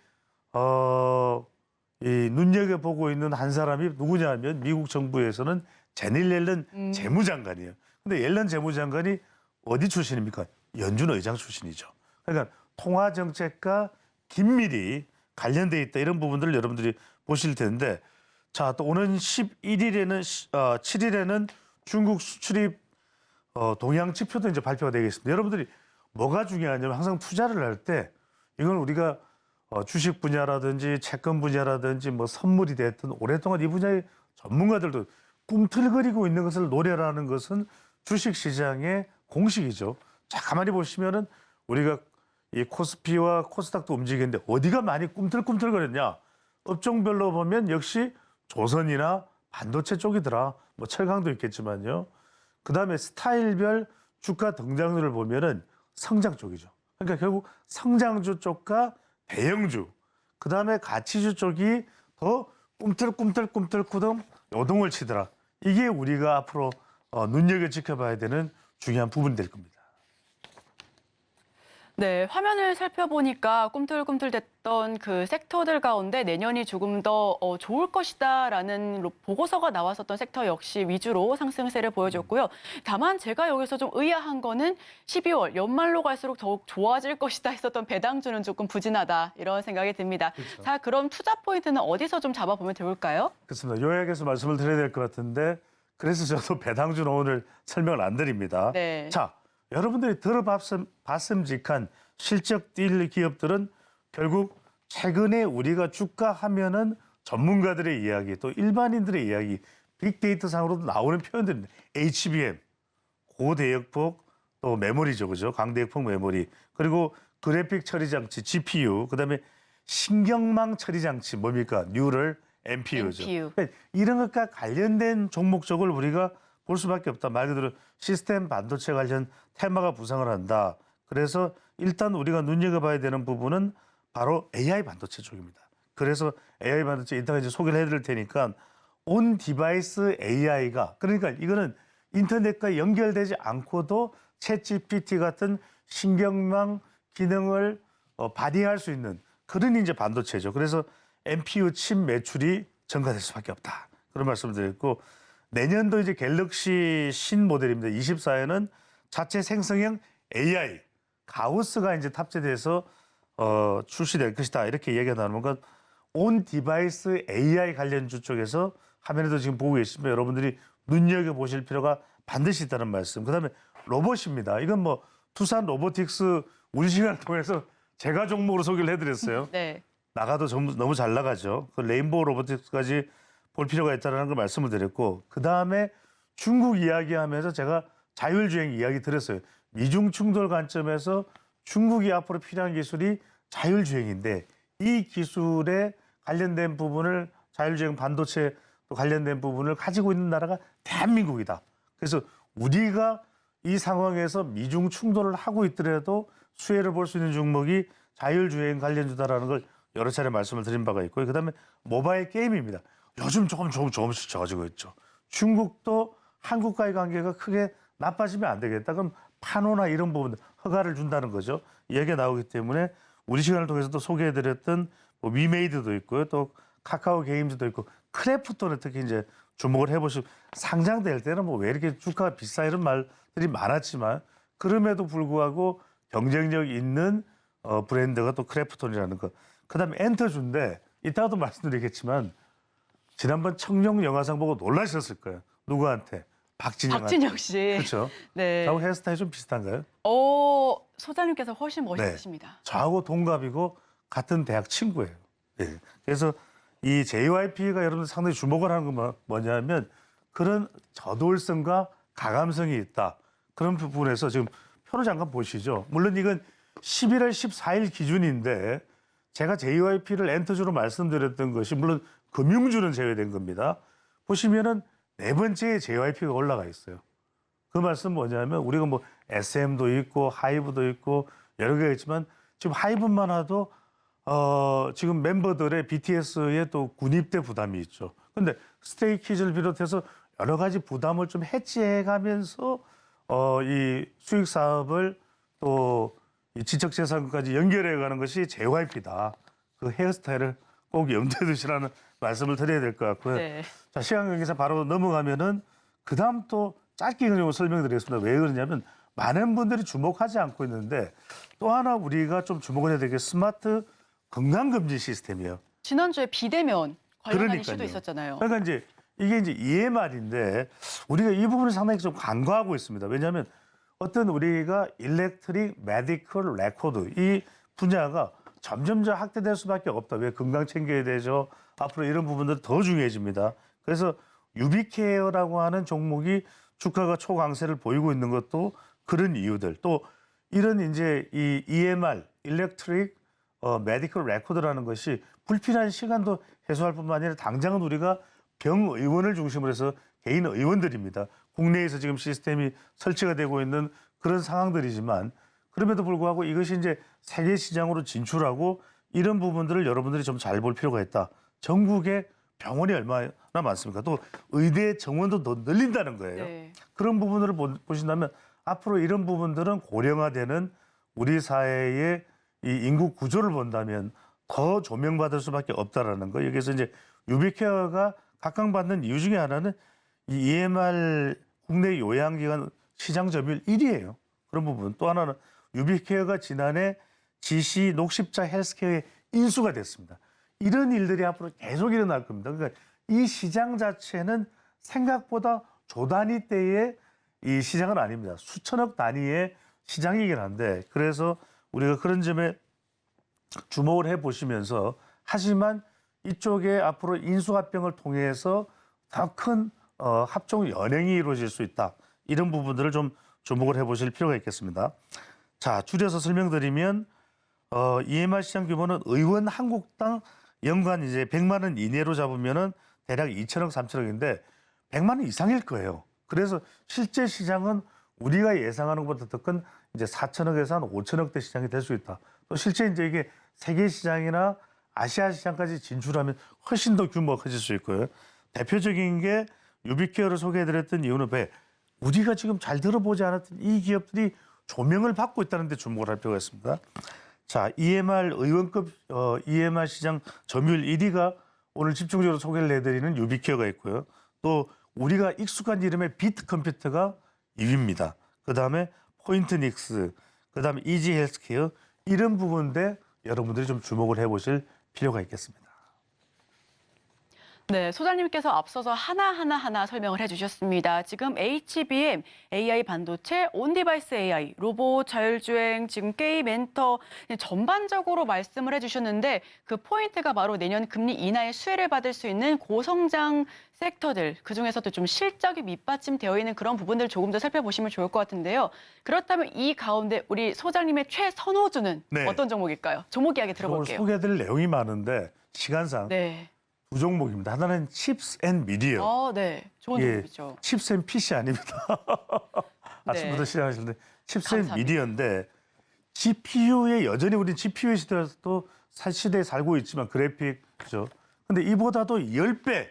눈여겨보고 있는 한 사람이 누구냐 하면 미국 정부에서는 제닛 옐런 재무장관이에요. 근데 옐런 재무장관이 어디 출신입니까? 연준 의장 출신이죠. 그러니까 통화 정책과 긴밀히 관련돼 있다, 이런 부분들을 여러분들이 보실 텐데, 자, 또 오는 7일에는 중국 수출입 동향 지표도 이제 발표가 되겠습니다. 여러분들이 뭐가 중요하냐면, 항상 투자를 할 때 이건 우리가 주식 분야라든지 채권 분야라든지 뭐 선물이 됐든 오랫동안 이 분야의 전문가들도 꿈틀거리고 있는 것을 노래라는 것은 주식 시장의 공식이죠. 자, 가만히 보시면은 우리가 이 코스피와 코스닥도 움직이는데 어디가 많이 꿈틀꿈틀거렸냐? 업종별로 보면 역시 조선이나 반도체 쪽이더라. 뭐 철강도 있겠지만요. 그다음에 스타일별 주가 등장률을 보면은 성장 쪽이죠. 그러니까 결국 성장주 쪽과 대형주, 그다음에 가치주 쪽이 더 꿈틀꿈틀꿈틀꾸덩 요동을 치더라. 이게 우리가 앞으로 눈여겨 지켜봐야 되는 중요한 부분이 될 겁니다. 네, 화면을 살펴보니까 꿈틀꿈틀댔던 그 섹터들 가운데 내년이 조금 더 좋을 것이다라는 보고서가 나왔었던 섹터 역시 위주로 상승세를 보여줬고요. 다만 제가 여기서 좀 의아한 거는 12월 연말로 갈수록 더욱 좋아질 것이다 했었던 배당주는 조금 부진하다, 이런 생각이 듭니다. 그렇죠. 자, 그럼 투자 포인트는 어디서 좀 잡아보면 좋을까요? 그렇습니다. 요약해서 말씀을 드려야 될 것 같은데, 그래서 저도 배당주는 오늘 설명을 안 드립니다. 네. 자, 여러분들이 들어봤음직한 실적 뛸 기업들은 결국 최근에 우리가 주가 하면은 전문가들의 이야기, 또 일반인들의 이야기, 빅데이터 상으로도 나오는 표현들입니다. HBM, 고대역폭, 또 메모리죠, 그죠? 강대역폭 메모리, 그리고 그래픽 처리 장치, GPU, 그다음에 신경망 처리 장치, 뭡니까? 뉴럴, NPU죠. NPU. 그러니까 이런 것과 관련된 종목 쪽을 우리가 볼 수밖에 없다. 말 그대로 시스템 반도체 관련 테마가 부상을 한다. 그래서 일단 우리가 눈여겨봐야 되는 부분은 바로 AI 반도체 쪽입니다. 그래서 AI 반도체 이따가 이제 소개를 해드릴 테니까 온 디바이스 AI가, 그러니까 이거는 인터넷과 연결되지 않고도 챗 GPT 같은 신경망 기능을 발휘할 수 있는 그런 이제 반도체죠. 그래서 NPU 칩 매출이 증가될 수밖에 없다. 그런 말씀을 드렸고, 내년도 이제 갤럭시 신 모델입니다. 24에는 자체 생성형 AI 가우스가 이제 탑재돼서 출시될 것이다. 이렇게 얘기가 나오는 건 온 디바이스 AI 관련주 쪽에서 화면에도 지금 보고 계시면 여러분들이 눈여겨 보실 필요가 반드시 있다는 말씀. 그다음에 로봇입니다. 이건 뭐 투산 로보틱스 우리 시간을 통해서 제가 종목으로 소개를 해드렸어요. 네. 나가도 전부 너무 잘 나가죠. 그 레인보우 로보틱스까지 볼 필요가 있다는 걸 말씀을 드렸고, 그 다음에 중국 이야기하면서 제가 자율주행 이야기 드렸어요. 미중 충돌 관점에서 중국이 앞으로 필요한 기술이 자율주행인데 이 기술에 관련된 부분을 자율주행 반도체 또 관련된 부분을 가지고 있는 나라가 대한민국이다. 그래서 우리가 이 상황에서 미중 충돌을 하고 있더라도 수혜를 볼 수 있는 종목이 자율주행 관련주다라는 걸 여러 차례 말씀을 드린 바가 있고요. 그다음에 모바일 게임입니다. 요즘 조금씩 좋아지고 있죠. 중국도 한국과의 관계가 크게 나빠지면 안 되겠다. 그럼 판호나 이런 부분 허가를 준다는 거죠. 얘기가 나오기 때문에 우리 시간을 통해서도 소개해드렸던 뭐 위메이드도 있고요. 또 카카오 게임즈도 있고 크래프톤에 특히 이제 주목을 해보시고 상장될 때는 뭐 왜 이렇게 주가가 비싸 이런 말들이 많았지만 그럼에도 불구하고 경쟁력 있는 브랜드가 또 크래프톤이라는 거. 그다음에 엔터주인데 이따가도 말씀드리겠지만 지난번 청룡 영화상 보고 놀라셨을 거예요. 누구한테? 박진영 씨. 그렇죠. 네. 저하고 헤어스타일 좀 비슷한가요? 소장님께서 훨씬 멋있으십니다. 저하고 동갑이고 같은 대학 친구예요. 네. 그래서 이 JYP가 여러분들 상당히 주목을 하는 건 뭐냐면 그런 저돌성과 가감성이 있다. 그런 부분에서 지금 표를 잠깐 보시죠. 물론 이건 11월 14일 기준인데 제가 JYP를 엔터주로 말씀드렸던 것이 물론 금융주는 제외된 겁니다. 보시면은 네 번째에 JYP가 올라가 있어요. 그 말씀 뭐냐면 우리가 뭐 SM도 있고 하이브도 있고 여러 개가 있지만 지금 하이브만 해도 지금 멤버들의 BTS의 또 군입대 부담이 있죠. 근데 스테이키즈를 비롯해서 여러 가지 부담을 좀 해지해가면서 이 수익 사업을 또 이 지적재산까지 연결해가는 것이 JYP다. 그 헤어스타일을 꼭 염두에 두시라는 말씀을 드려야 될 것 같고요. 네. 자, 시간 관계상 바로 넘어가면은 그다음 또 짧게 그냥 설명드리겠습니다. 왜 그러냐면 많은 분들이 주목하지 않고 있는데 또 하나 우리가 좀 주목을 해야 될 게 스마트 건강검진 시스템이에요. 지난주에 비대면 관련한 그러니까요. 이슈도 있었잖아요. 그러니까 이제 이게 이제 EMR인데 우리가 이 부분을 상당히 좀 간과하고 있습니다. 왜냐하면 어떤 우리가 일렉트릭 메디컬 레코드 이 분야가 점점 확대될 수밖에 없다. 왜 건강 챙겨야 되죠? 앞으로 이런 부분들 더 중요해집니다. 그래서 유비케어라고 하는 종목이 주가가 초강세를 보이고 있는 것도 그런 이유들. 또 이런 이제 이 EMR 일렉트릭 메디컬 레코드라는 것이 불필요한 시간도 해소할 뿐만 아니라 당장은 우리가 병의원을 중심으로 해서 개인 의원들입니다. 국내에서 지금 시스템이 설치가 되고 있는 그런 상황들이지만 그럼에도 불구하고 이것이 이제 세계 시장으로 진출하고 이런 부분들을 여러분들이 좀 잘 볼 필요가 있다. 전국에 병원이 얼마나 많습니까? 또 의대 정원도 더 늘린다는 거예요. 네. 그런 부분들을 보신다면 앞으로 이런 부분들은 고령화되는 우리 사회의 이 인구 구조를 본다면 더 조명받을 수밖에 없다라는 거. 여기서 이제 유비케어가 각광받는 이유 중에 하나는 이 EMR 국내 요양기관 시장 점유율 1위예요. 그런 부분. 또 하나는 유비케어가 지난해 GC 녹십자 헬스케어에 인수가 됐습니다. 이런 일들이 앞으로 계속 일어날 겁니다. 그러니까 이 시장 자체는 생각보다 조 단위대의 이 시장은 아닙니다. 수천억 단위의 시장이긴 한데 그래서 우리가 그런 점에 주목을 해보시면서 하지만 이쪽에 앞으로 인수합병을 통해서 더 큰 합종 연행이 이루어질 수 있다. 이런 부분들을 좀 주목을 해보실 필요가 있겠습니다. 자, 줄여서 설명드리면 EMR 시장 규모는 의원 한국당 연간 이제 100만 원 이내로 잡으면은 대략 2천억, 3천억인데 100만 원 이상일 거예요. 그래서 실제 시장은 우리가 예상하는 것보다 더 큰 이제 4천억에서 한 5천억대 시장이 될 수 있다. 또 실제 이제 이게 세계 시장이나 아시아 시장까지 진출하면 훨씬 더 규모가 커질 수 있고요. 대표적인 게 유비케어를 소개해드렸던 이유는 왜 우리가 지금 잘 들어보지 않았던 이 기업들이 조명을 받고 있다는 데 주목을 할 필요가 있습니다. 자, EMR 의원급 EMR 시장 점유율 1위가 오늘 집중적으로 소개를 해드리는 유비케어가 있고요. 또 우리가 익숙한 이름의 비트컴퓨터가 2위입니다. 그다음에 포인트닉스, 그다음에 이지헬스케어 이런 부분에 여러분들이 좀 주목을 해보실 필요가 있겠습니다. 네, 소장님께서 앞서서 하나 설명을 해주셨습니다. 지금 HBM, AI 반도체, 온디바이스 AI, 로봇, 자율주행, 지금 게임, 엔터 전반적으로 말씀을 해주셨는데 그 포인트가 바로 내년 금리 인하의 수혜를 받을 수 있는 고성장 섹터들, 그중에서도 좀 실적이 밑받침되어 있는 그런 부분들 조금 더 살펴보시면 좋을 것 같은데요. 그렇다면 이 가운데 우리 소장님의 최선호주는 네. 어떤 종목일까요? 종목 이야기 오늘 들어볼게요. 소개해드릴 내용이 많은데 시간상 네. 두 종목입니다. 하나는 칩스 앤 미디어. 네. 좋은 예, 종목이죠. 칩스 앤 PC 아닙니다. 아침부터 네. 시작하시는데 칩스 앤 감사합니다. 미디어인데 GPU에 여전히 우리 GPU 시대에서도 시대에 살고 있지만 그래픽 그죠. 근데 이보다도 10배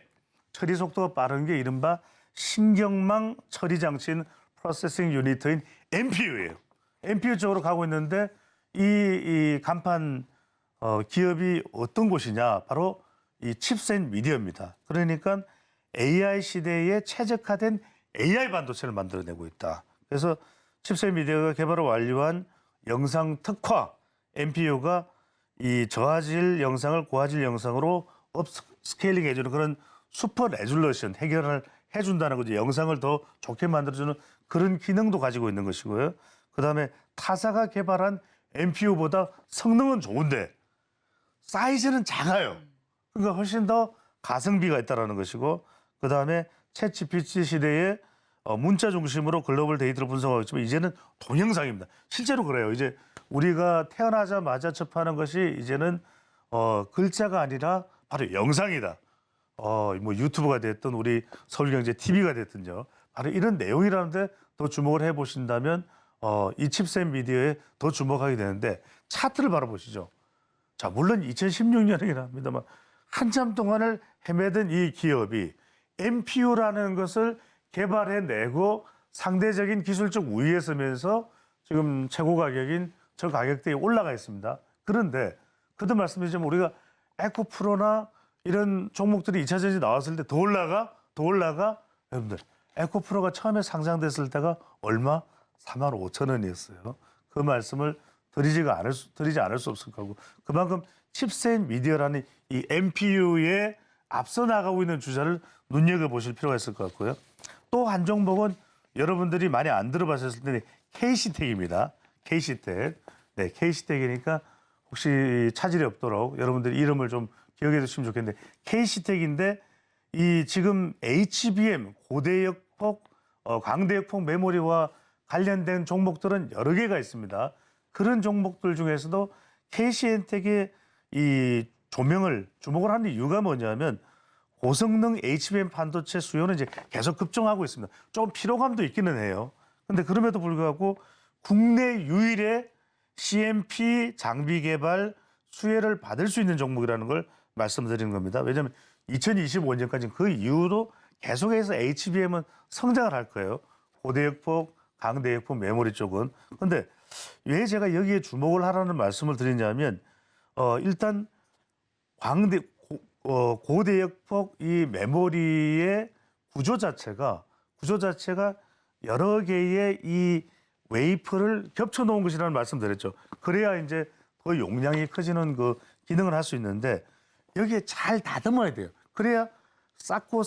처리 속도가 빠른 게 이른바 신경망 처리 장치인 프로세싱 유니트인 NPU예요. NPU 쪽으로 가고 있는데 이 간판 기업이 어떤 곳이냐? 바로 이 칩스 앤 미디어입니다. 그러니까 AI 시대에 최적화된 AI 반도체를 만들어내고 있다. 그래서 칩스 앤 미디어가 개발을 완료한 영상 특화 NPU가 이 저화질 영상을 고화질 영상으로 업스케일링 해주는 그런 슈퍼 레졸루션 해결을 해준다는 거죠. 영상을 더 좋게 만들어주는 그런 기능도 가지고 있는 것이고요. 그다음에 타사가 개발한 NPU보다 성능은 좋은데 사이즈는 작아요. 그러니까 훨씬 더 가성비가 있다는 것이고 그다음에 챗GPT 시대에 문자 중심으로 글로벌 데이터를 분석하고 있지만 이제는 동영상입니다. 실제로 그래요. 이제 우리가 태어나자마자 접하는 것이 이제는 글자가 아니라 바로 영상이다. 뭐 유튜브가 됐든 우리 서울경제 TV가 됐든요. 바로 이런 내용이라는데 더 주목을 해보신다면 이 칩스 앤 미디어에 더 주목하게 되는데 차트를 바라보시죠. 자, 물론 2016년이긴 합니다만 한참 동안을 헤매던 이 기업이 NPU라는 것을 개발해내고 상대적인 기술적 우위에 서면서 지금 최고 가격인 저 가격대에 올라가 있습니다. 그런데 그도 말씀드리자면 우리가 에코프로나 이런 종목들이 2차 전지 나왔을 때 더 올라가 여러분들 에코프로가 처음에 상장됐을 때가 얼마? 45,000원이었어요. 그 말씀을 드리지 않을 수 없을 거고 그만큼 칩스 앤 미디어라는 이 NPU에 앞서 나가고 있는 주자를 눈여겨보실 필요가 있을 것 같고요. 또 한 종목은 여러분들이 많이 안 들어봤을 텐데 KC텍입니다. KC텍. 네, KC텍이니까 혹시 차질이 없도록 여러분들이 이름을 좀 기억해 두시면 좋겠는데 KC텍인데 이 지금 HBM 고대역폭, 광대역폭 메모리와 관련된 종목들은 여러 개가 있습니다. 그런 종목들 중에서도 KC엔텍의 이 주목을 하는 이유가 뭐냐면 고성능 HBM 반도체 수요는 이제 계속 급증하고 있습니다. 조금 피로감도 있기는 해요. 근데 그럼에도 불구하고 국내 유일의 CMP 장비 개발 수혜를 받을 수 있는 종목이라는 걸 말씀드리는 겁니다. 왜냐하면 2025년까지 그 이후로 계속해서 HBM은 성장을 할 거예요. 고대역폭, 강대역폭 메모리 쪽은. 근데 왜 제가 여기에 주목을 하라는 말씀을 드리냐면 일단 고대역폭 이 메모리의 구조 자체가 여러 개의 이 웨이프를 겹쳐 놓은 것이라는 말씀드렸죠. 그래야 이제 더 용량이 커지는 그 기능을 할 수 있는데 여기에 잘 다듬어야 돼요. 그래야 쌓고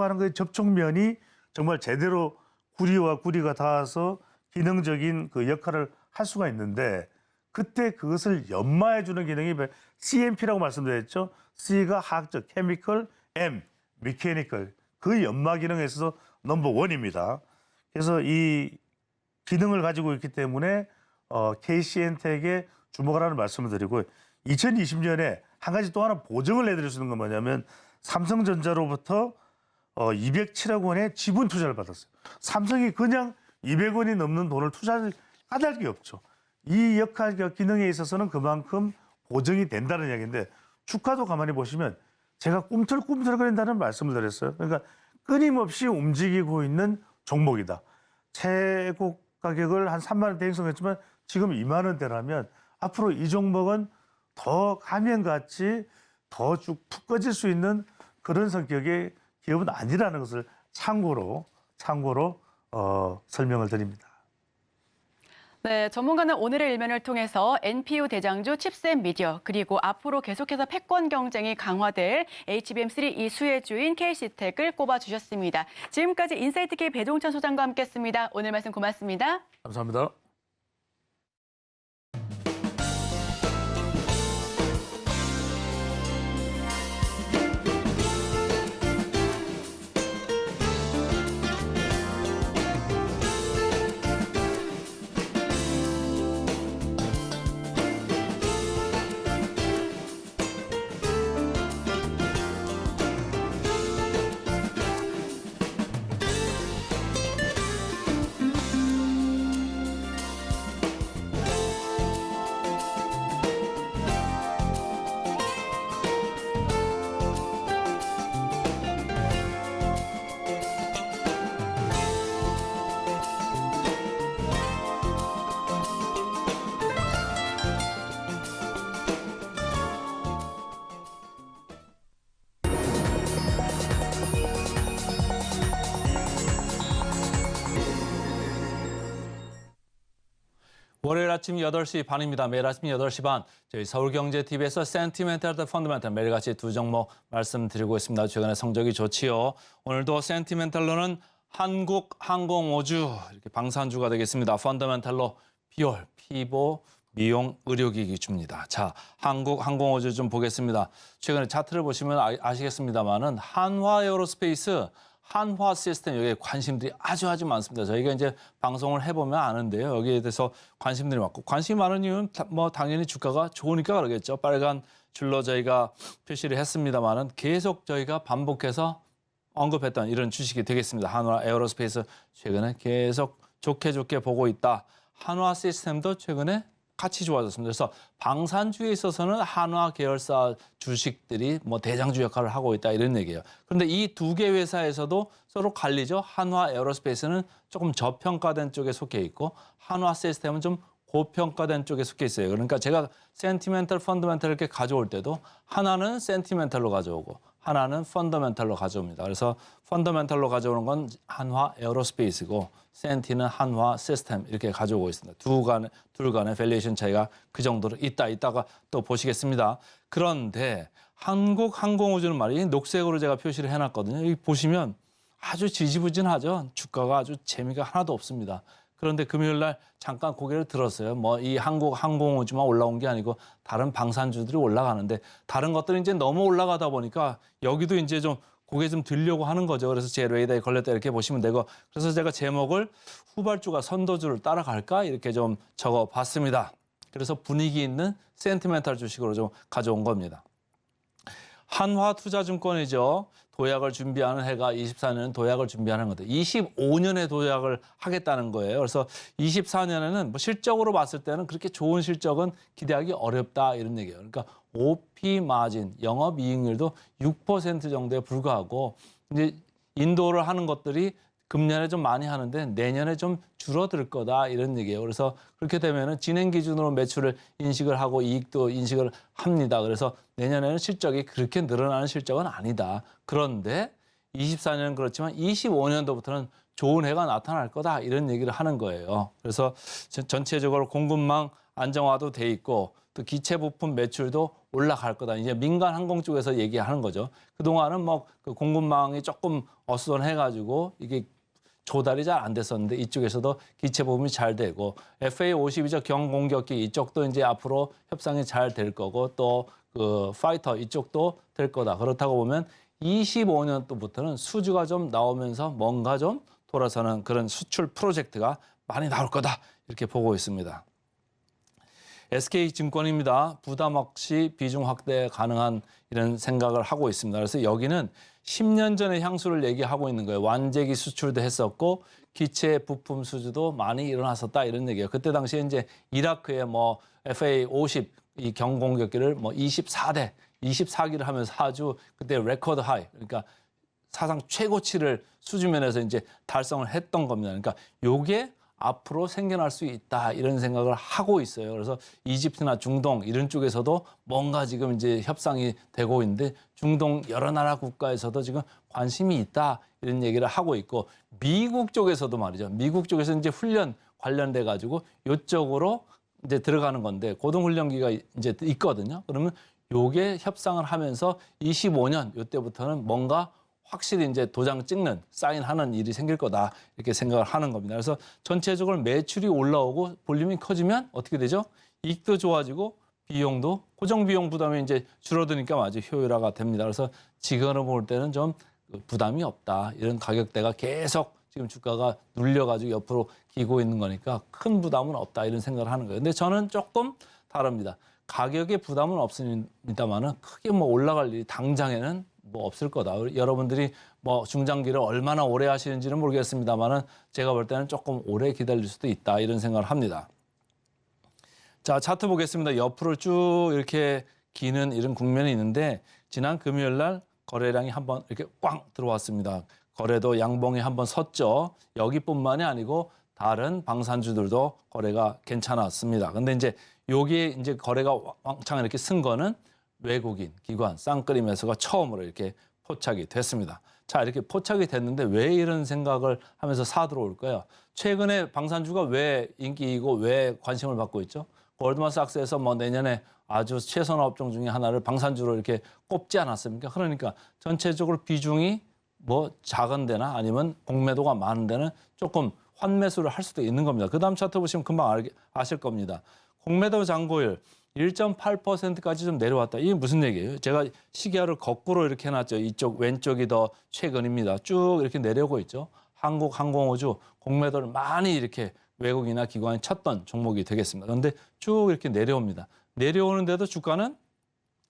하는 그 접촉면이 정말 제대로 구리와 구리가 닿아서 기능적인 그 역할을 할 수가 있는데 그때 그것을 연마해 주는 기능이 CMP라고 말씀드렸죠. C가 화학적, 케미컬, M, 미케니컬. 그 연마 기능에 있어서 넘버 원입니다. 그래서 이 기능을 가지고 있기 때문에 KC엔텍에 주목을 하는 말씀을 드리고 2020년에 한 가지 또 하나 보증을 해드릴 수 있는 건 뭐냐면 삼성전자로부터 207억 원의 지분 투자를 받았어요. 삼성이 그냥 200원이 넘는 돈을 투자할 까닭이 없죠. 이 역할과 기능에 있어서는 그만큼 보증이 된다는 이야기인데 주가도 가만히 보시면 제가 꿈틀꿈틀거린다는 말씀을 드렸어요. 그러니까 끊임없이 움직이고 있는 종목이다. 최고 가격을 한 3만 원대 형성했지만 지금 2만 원대라면 앞으로 이 종목은 더 가면같이 더 쭉 푹 꺼질 수 있는 그런 성격의 기업은 아니라는 것을 참고로 설명을 드립니다. 네, 전문가는 오늘의 일면을 통해서 NPU 대장주 칩셋 미디어 그리고 앞으로 계속해서 패권 경쟁이 강화될 HBM3 이 수혜주인 KC텍을 꼽아주셨습니다. 지금까지 인사이트K 배종찬 소장과 함께했습니다. 오늘 말씀 고맙습니다. 감사합니다. 월요일 아침 8시 반입니다. 매일 아침 8시 반 저희 서울경제TV에서 센티멘탈 대 펀더멘탈 매일같이 두 종목 말씀드리고 있습니다. 최근에 성적이 좋지요. 오늘도 센티멘탈로는 한국항공우주 이렇게 방산주가 되겠습니다. 펀더멘탈로 비올, 피보, 미용, 의료기기 줍니다. 자, 한국항공우주 좀 보겠습니다. 최근에 차트를 보시면 아시겠습니다만은 한화에어로스페이스, 한화 시스템 여기에 관심들이 아주 많습니다. 저희가 이제 방송을 해보면 아는데요. 여기에 대해서 관심들이 많고 관심이 많은 이유는 뭐 당연히 주가가 좋으니까 그러겠죠. 빨간 줄로 저희가 표시를 했습니다만은 계속 저희가 반복해서 언급했던 이런 주식이 되겠습니다. 한화 에어로스페이스 최근에 계속 좋게 보고 있다. 한화 시스템도 최근에 같이 좋아졌습니다. 그래서 방산주에 있어서는 한화 계열사 주식들이 뭐 대장주 역할을 하고 있다 이런 얘기예요. 그런데 이 두 개 회사에서도 서로 갈리죠. 한화 에어로스페이스는 조금 저평가된 쪽에 속해 있고 한화 시스템은 좀 고평가된 쪽에 속해 있어요. 그러니까 제가 센티멘탈, 펀더멘탈 이렇게 가져올 때도 하나는 센티멘탈로 가져오고 하나는 펀더멘탈로 가져옵니다. 그래서 펀더멘탈로 가져오는 건 한화 에어로스페이스고 센티는 한화 시스템 이렇게 가져오고 있습니다. 둘 간의 밸류에이션 차이가 그 정도로 이따가 또 보시겠습니다. 그런데 한국항공우주는 말이 녹색으로 제가 표시를 해놨거든요. 여기 보시면 아주 지지부진하죠. 주가가 아주 재미가 하나도 없습니다. 그런데 금요일 날 잠깐 고개를 들었어요. 뭐 이 한국항공우주만 올라온 게 아니고 다른 방산주들이 올라가는데 다른 것들은 이제 너무 올라가다 보니까 여기도 이제 좀 고개 좀 들려고 하는 거죠. 그래서 제 레이더에 걸렸다 이렇게 보시면 되고 그래서 제가 제목을 후발주가 선도주를 따라갈까 이렇게 좀 적어봤습니다. 그래서 분위기 있는 센티멘탈 주식으로 좀 가져온 겁니다. 한화투자증권이죠. 도약을 준비하는 해가 24년은 도약을 준비하는 건데 25년에 도약을 하겠다는 거예요. 그래서 24년에는 뭐 실적으로 봤을 때는 그렇게 좋은 실적은 기대하기 어렵다 이런 얘기예요. 그러니까 OP 마진, 영업이익률도 6% 정도에 불과하고 이제 인도를 하는 것들이 금년에 좀 많이 하는데 내년에 좀 줄어들 거다 이런 얘기예요. 그래서 그렇게 되면은 진행 기준으로 매출을 인식을 하고 이익도 인식을 합니다. 그래서 내년에는 실적이 그렇게 늘어나는 실적은 아니다. 그런데 24년은 그렇지만 25년도부터는 좋은 해가 나타날 거다 이런 얘기를 하는 거예요. 그래서 전체적으로 공급망 안정화도 돼 있고 또 기체 부품 매출도 올라갈 거다. 이제 민간 항공 쪽에서 얘기하는 거죠. 그동안은 뭐 그 공급망이 조금 어수선해가지고 이게 조달이 잘 안 됐었는데 이쪽에서도 기체 부분이 잘 되고 FA-52죠 경공격기 이쪽도 이제 앞으로 협상이 잘 될 거고 또 그 파이터 이쪽도 될 거다. 그렇다고 보면 25년도부터는 수주가 좀 나오면서 뭔가 좀 돌아서는 그런 수출 프로젝트가 많이 나올 거다. 이렇게 보고 있습니다. SK증권입니다. 부담 없이 비중 확대 가능한 이런 생각을 하고 있습니다. 그래서 여기는 10년 전의 향수를 얘기하고 있는 거예요. 완제기 수출도 했었고 기체 부품 수주도 많이 일어났었다 이런 얘기예요. 그때 당시에 이제 이라크에 뭐 FA-50 이 경공격기를 뭐 24기를 하면서 아주 그때 레코드 하이 그러니까 사상 최고치를 수주면에서 이제 달성을 했던 겁니다. 그러니까 요게 앞으로 생겨날 수 있다 이런 생각을 하고 있어요. 그래서 이집트나 중동 이런 쪽에서도 뭔가 지금 이제 협상이 되고 있는데 중동 여러 나라 국가에서도 지금 관심이 있다 이런 얘기를 하고 있고 미국 쪽에서도 말이죠. 미국 쪽에서 이제 훈련 관련돼 가지고 이쪽으로 이제 들어가는 건데 고등훈련기가 이제 있거든요. 그러면 요게 협상을 하면서 25년 요때부터는 뭔가 확실히 이제 도장 찍는 사인하는 일이 생길 거다 이렇게 생각을 하는 겁니다. 그래서 전체적으로 매출이 올라오고 볼륨이 커지면 어떻게 되죠? 이익도 좋아지고 비용도 고정 비용 부담이 이제 줄어드니까 아주 효율화가 됩니다. 그래서 지금으로 볼 때는 좀 부담이 없다. 이런 가격대가 계속 지금 주가가 눌려가지고 옆으로 기고 있는 거니까 큰 부담은 없다. 이런 생각을 하는 거예요. 근데 저는 조금 다릅니다. 가격에 부담은 없습니다만은 크게 뭐 올라갈 일이 당장에는 뭐 없을 거다. 여러분들이 뭐 중장기를 얼마나 오래 하시는지는 모르겠습니다만은 제가 볼 때는 조금 오래 기다릴 수도 있다. 이런 생각을 합니다. 자, 차트 보겠습니다. 옆으로 쭉 이렇게 기는 이런 국면이 있는데 지난 금요일 날 거래량이 한번 이렇게 꽝 들어왔습니다. 거래도 양봉이 한번 섰죠. 여기뿐만이 아니고 다른 방산주들도 거래가 괜찮았습니다. 근데 이제 여기에 이제 거래가 왕창 이렇게 쓴 거는 외국인 기관 쌍끌이 매수가 처음으로 이렇게 포착이 됐습니다. 자, 이렇게 포착이 됐는데 왜 이런 생각을 하면서 사 들어올까요? 최근에 방산주가 왜 인기이고 왜 관심을 받고 있죠? 골드만삭스에서 뭐 내년에 아주 최선화 업종 중에 하나를 방산주로 이렇게 꼽지 않았습니까? 그러니까 전체적으로 비중이 뭐 작은 데나 아니면 공매도가 많은 데는 조금 환매수를 할 수도 있는 겁니다. 그 다음 차트 보시면 금방 아실 겁니다. 공매도 잔고율 1.8%까지 좀 내려왔다. 이게 무슨 얘기예요? 제가 시계를 거꾸로 이렇게 해놨죠. 이쪽 왼쪽이 더 최근입니다. 쭉 이렇게 내려오고 있죠. 한국항공우주 공매도를 많이 이렇게 외국이나 기관이 쳤던 종목이 되겠습니다. 그런데 쭉 이렇게 내려옵니다. 내려오는데도 주가는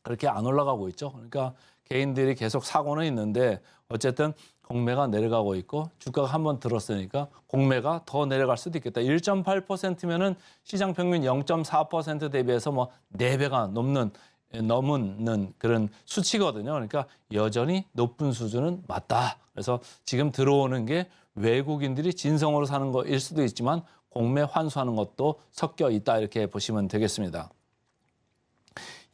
그렇게 안 올라가고 있죠. 그러니까 개인들이 계속 사고는 있는데 어쨌든 공매가 내려가고 있고 주가가 한번 들었으니까 공매가 더 내려갈 수도 있겠다. 1.8%면은 시장 평균 0.4% 대비해서 뭐 4배가 넘는 그런 수치거든요. 그러니까 여전히 높은 수준은 맞다. 그래서 지금 들어오는 게 외국인들이 진성으로 사는 거일 수도 있지만 공매 환수하는 것도 섞여 있다. 이렇게 보시면 되겠습니다.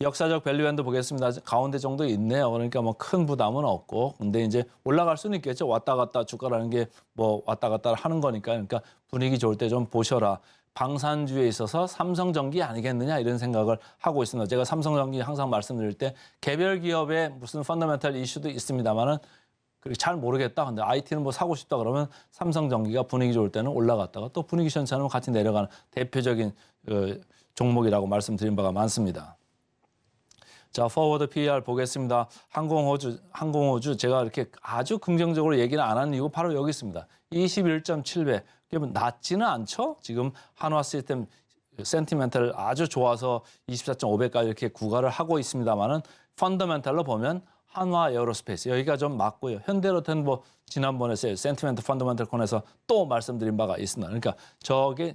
역사적 밸류밴드 보겠습니다. 가운데 정도 있네요. 그러니까 뭐 큰 부담은 없고. 근데 이제 올라갈 수는 있겠죠. 왔다 갔다 주가라는 게 뭐 왔다 갔다 하는 거니까. 그러니까 분위기 좋을 때 좀 보셔라. 방산주에 있어서 삼성전기 아니겠느냐 이런 생각을 하고 있습니다. 제가 삼성전기 항상 말씀드릴 때 개별 기업의 무슨 펀더멘탈 이슈도 있습니다만은 그렇게 잘 모르겠다. 근데 IT는 뭐 사고 싶다 그러면 삼성전기가 분위기 좋을 때는 올라갔다가 또 분위기 괜찮으면 같이 내려가는 대표적인 종목이라고 말씀드린 바가 많습니다. 자, 포워드 PER 보겠습니다. 항공우주 제가 이렇게 아주 긍정적으로 얘기는 안 하는 이유가 바로 여기 있습니다. 21.7배. 그러면 낮지는 않죠? 지금 한화 시스템 센티멘탈 아주 좋아서 24.5배까지 이렇게 구가를 하고 있습니다만은 펀더멘탈로 보면 한화 에어로스페이스 여기가 좀 맞고요. 현대로템 뭐 지난번에 센티멘트 펀더멘탈 콘에서 또 말씀드린 바가 있습니다. 그러니까 저게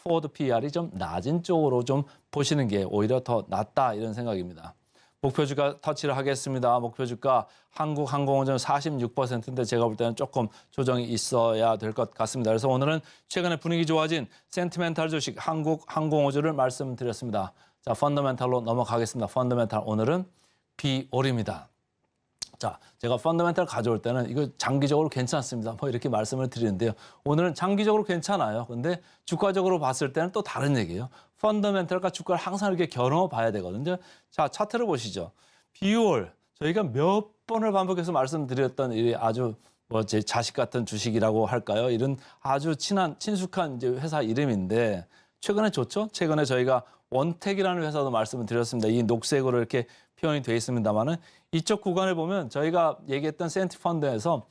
포워드 PER이 좀 낮은 쪽으로 좀 보시는 게 오히려 더 낫다 이런 생각입니다. 목표 주가 터치를 하겠습니다. 목표 주가 한국항공우주는 46%인데 제가 볼 때는 조금 조정이 있어야 될 것 같습니다. 그래서 오늘은 최근에 분위기 좋아진 센티멘탈 주식 한국항공우주를 말씀드렸습니다. 자, 펀더멘탈로 넘어가겠습니다. 펀더멘탈 오늘은 비올입니다. 자, 제가 펀더멘탈 가져올 때는 이거 장기적으로 괜찮습니다. 뭐 이렇게 말씀을 드리는데요. 오늘은 장기적으로 괜찮아요. 근데 주가적으로 봤을 때는 또 다른 얘기예요. 펀더멘탈과 주가를 항상 이렇게 겨뤄 봐야 되거든요. 자, 차트를 보시죠. 비올 저희가 몇 번을 반복해서 말씀드렸던 이 아주 뭐 제 자식 같은 주식이라고 할까요? 이런 아주 친숙한 이제 회사 이름인데 최근에 좋죠? 최근에 저희가 원택이라는 회사도 말씀을 드렸습니다. 이 녹색으로 이렇게 표현이 되어 있습니다만은 이쪽 구간을 보면 저희가 얘기했던 센티펀드에서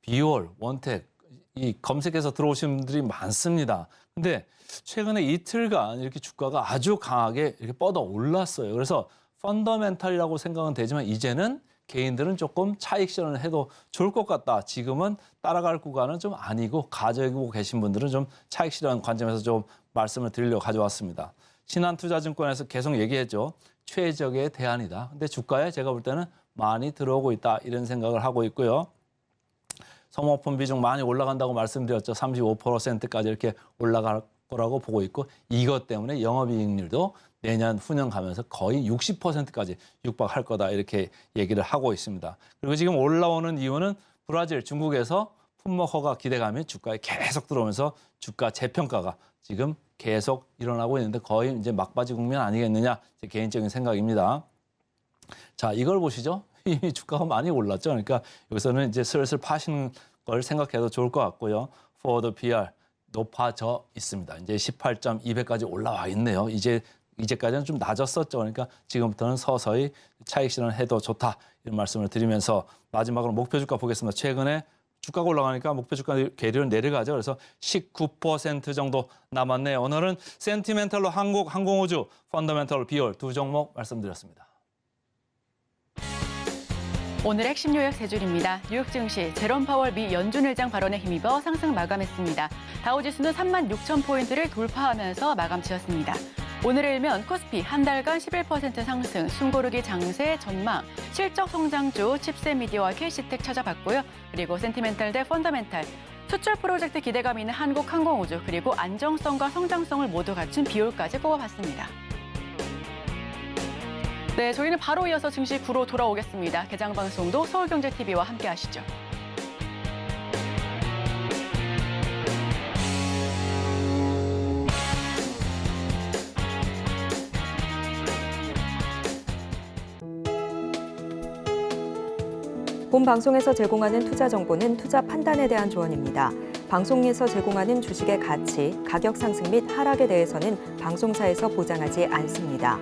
비올, 원택 이 검색해서 들어오신 분들이 많습니다. 근데 최근에 이틀간 이렇게 주가가 아주 강하게 이렇게 뻗어 올랐어요. 그래서 펀더멘탈이라고 생각은 되지만 이제는 개인들은 조금 차익 실현을 해도 좋을 것 같다. 지금은 따라갈 구간은 좀 아니고 가지고 계신 분들은 좀 차익 실현 관점에서 좀 말씀을 드리려고 가져왔습니다. 신한투자증권에서 계속 얘기했죠. 최적의 대안이다. 근데 주가에 제가 볼 때는 많이 들어오고 있다. 이런 생각을 하고 있고요. 소모품 비중 많이 올라간다고 말씀드렸죠. 35%까지 이렇게 올라갈 거라고 보고 있고 이것 때문에 영업이익률도 내년 후년 가면서 거의 60%까지 육박할 거다. 이렇게 얘기를 하고 있습니다. 그리고 지금 올라오는 이유는 브라질, 중국에서 품목 허가 기대감이 주가에 계속 들어오면서 주가 재평가가 지금 계속 일어나고 있는데 거의 이제 막바지 국면 아니겠느냐 제 개인적인 생각입니다. 자, 이걸 보시죠. 이미 주가가 많이 올랐죠. 그러니까 여기서는 이제 슬슬 파시는 걸 생각해도 좋을 것 같고요. Forward PR 높아져 있습니다. 이제 18.2배까지 올라와 있네요. 이제까지는 좀 낮았었죠. 그러니까 지금부터는 서서히 차익 실현해도 좋다 이런 말씀을 드리면서 마지막으로 목표 주가 보겠습니다. 최근에 주가가 올라가니까 목표 주가 계리로 내려가죠. 그래서 19% 정도 남았네요. 오늘은 센티멘탈로 한국 항공우주, 펀더멘탈로 비올 두 종목 말씀드렸습니다. 오늘 핵심 요약 세 줄입니다. 뉴욕 증시 제롬 파월 미 연준 의장 발언에 힘입어 상승 마감했습니다. 다우지수는 36,000포인트를 돌파하면서 마감 지었습니다. 오늘을 일면 코스피 한 달간 11% 상승, 숨고르기 장세 전망, 실적 성장주 칩셋 미디어와 KC텍 찾아봤고요. 그리고 센티멘탈 대 펀더멘탈, 수출 프로젝트 기대감 있는 한국 항공우주, 그리고 안정성과 성장성을 모두 갖춘 비올까지 꼽아봤습니다. 네, 저희는 바로 이어서 증시 구로 돌아오겠습니다. 개장 방송도 서울경제TV와 함께 하시죠. 본 방송에서 제공하는 투자 정보는 투자 판단에 대한 조언입니다. 방송에서 제공하는 주식의 가치, 가격 상승 및 하락에 대해서는 방송사에서 보장하지 않습니다.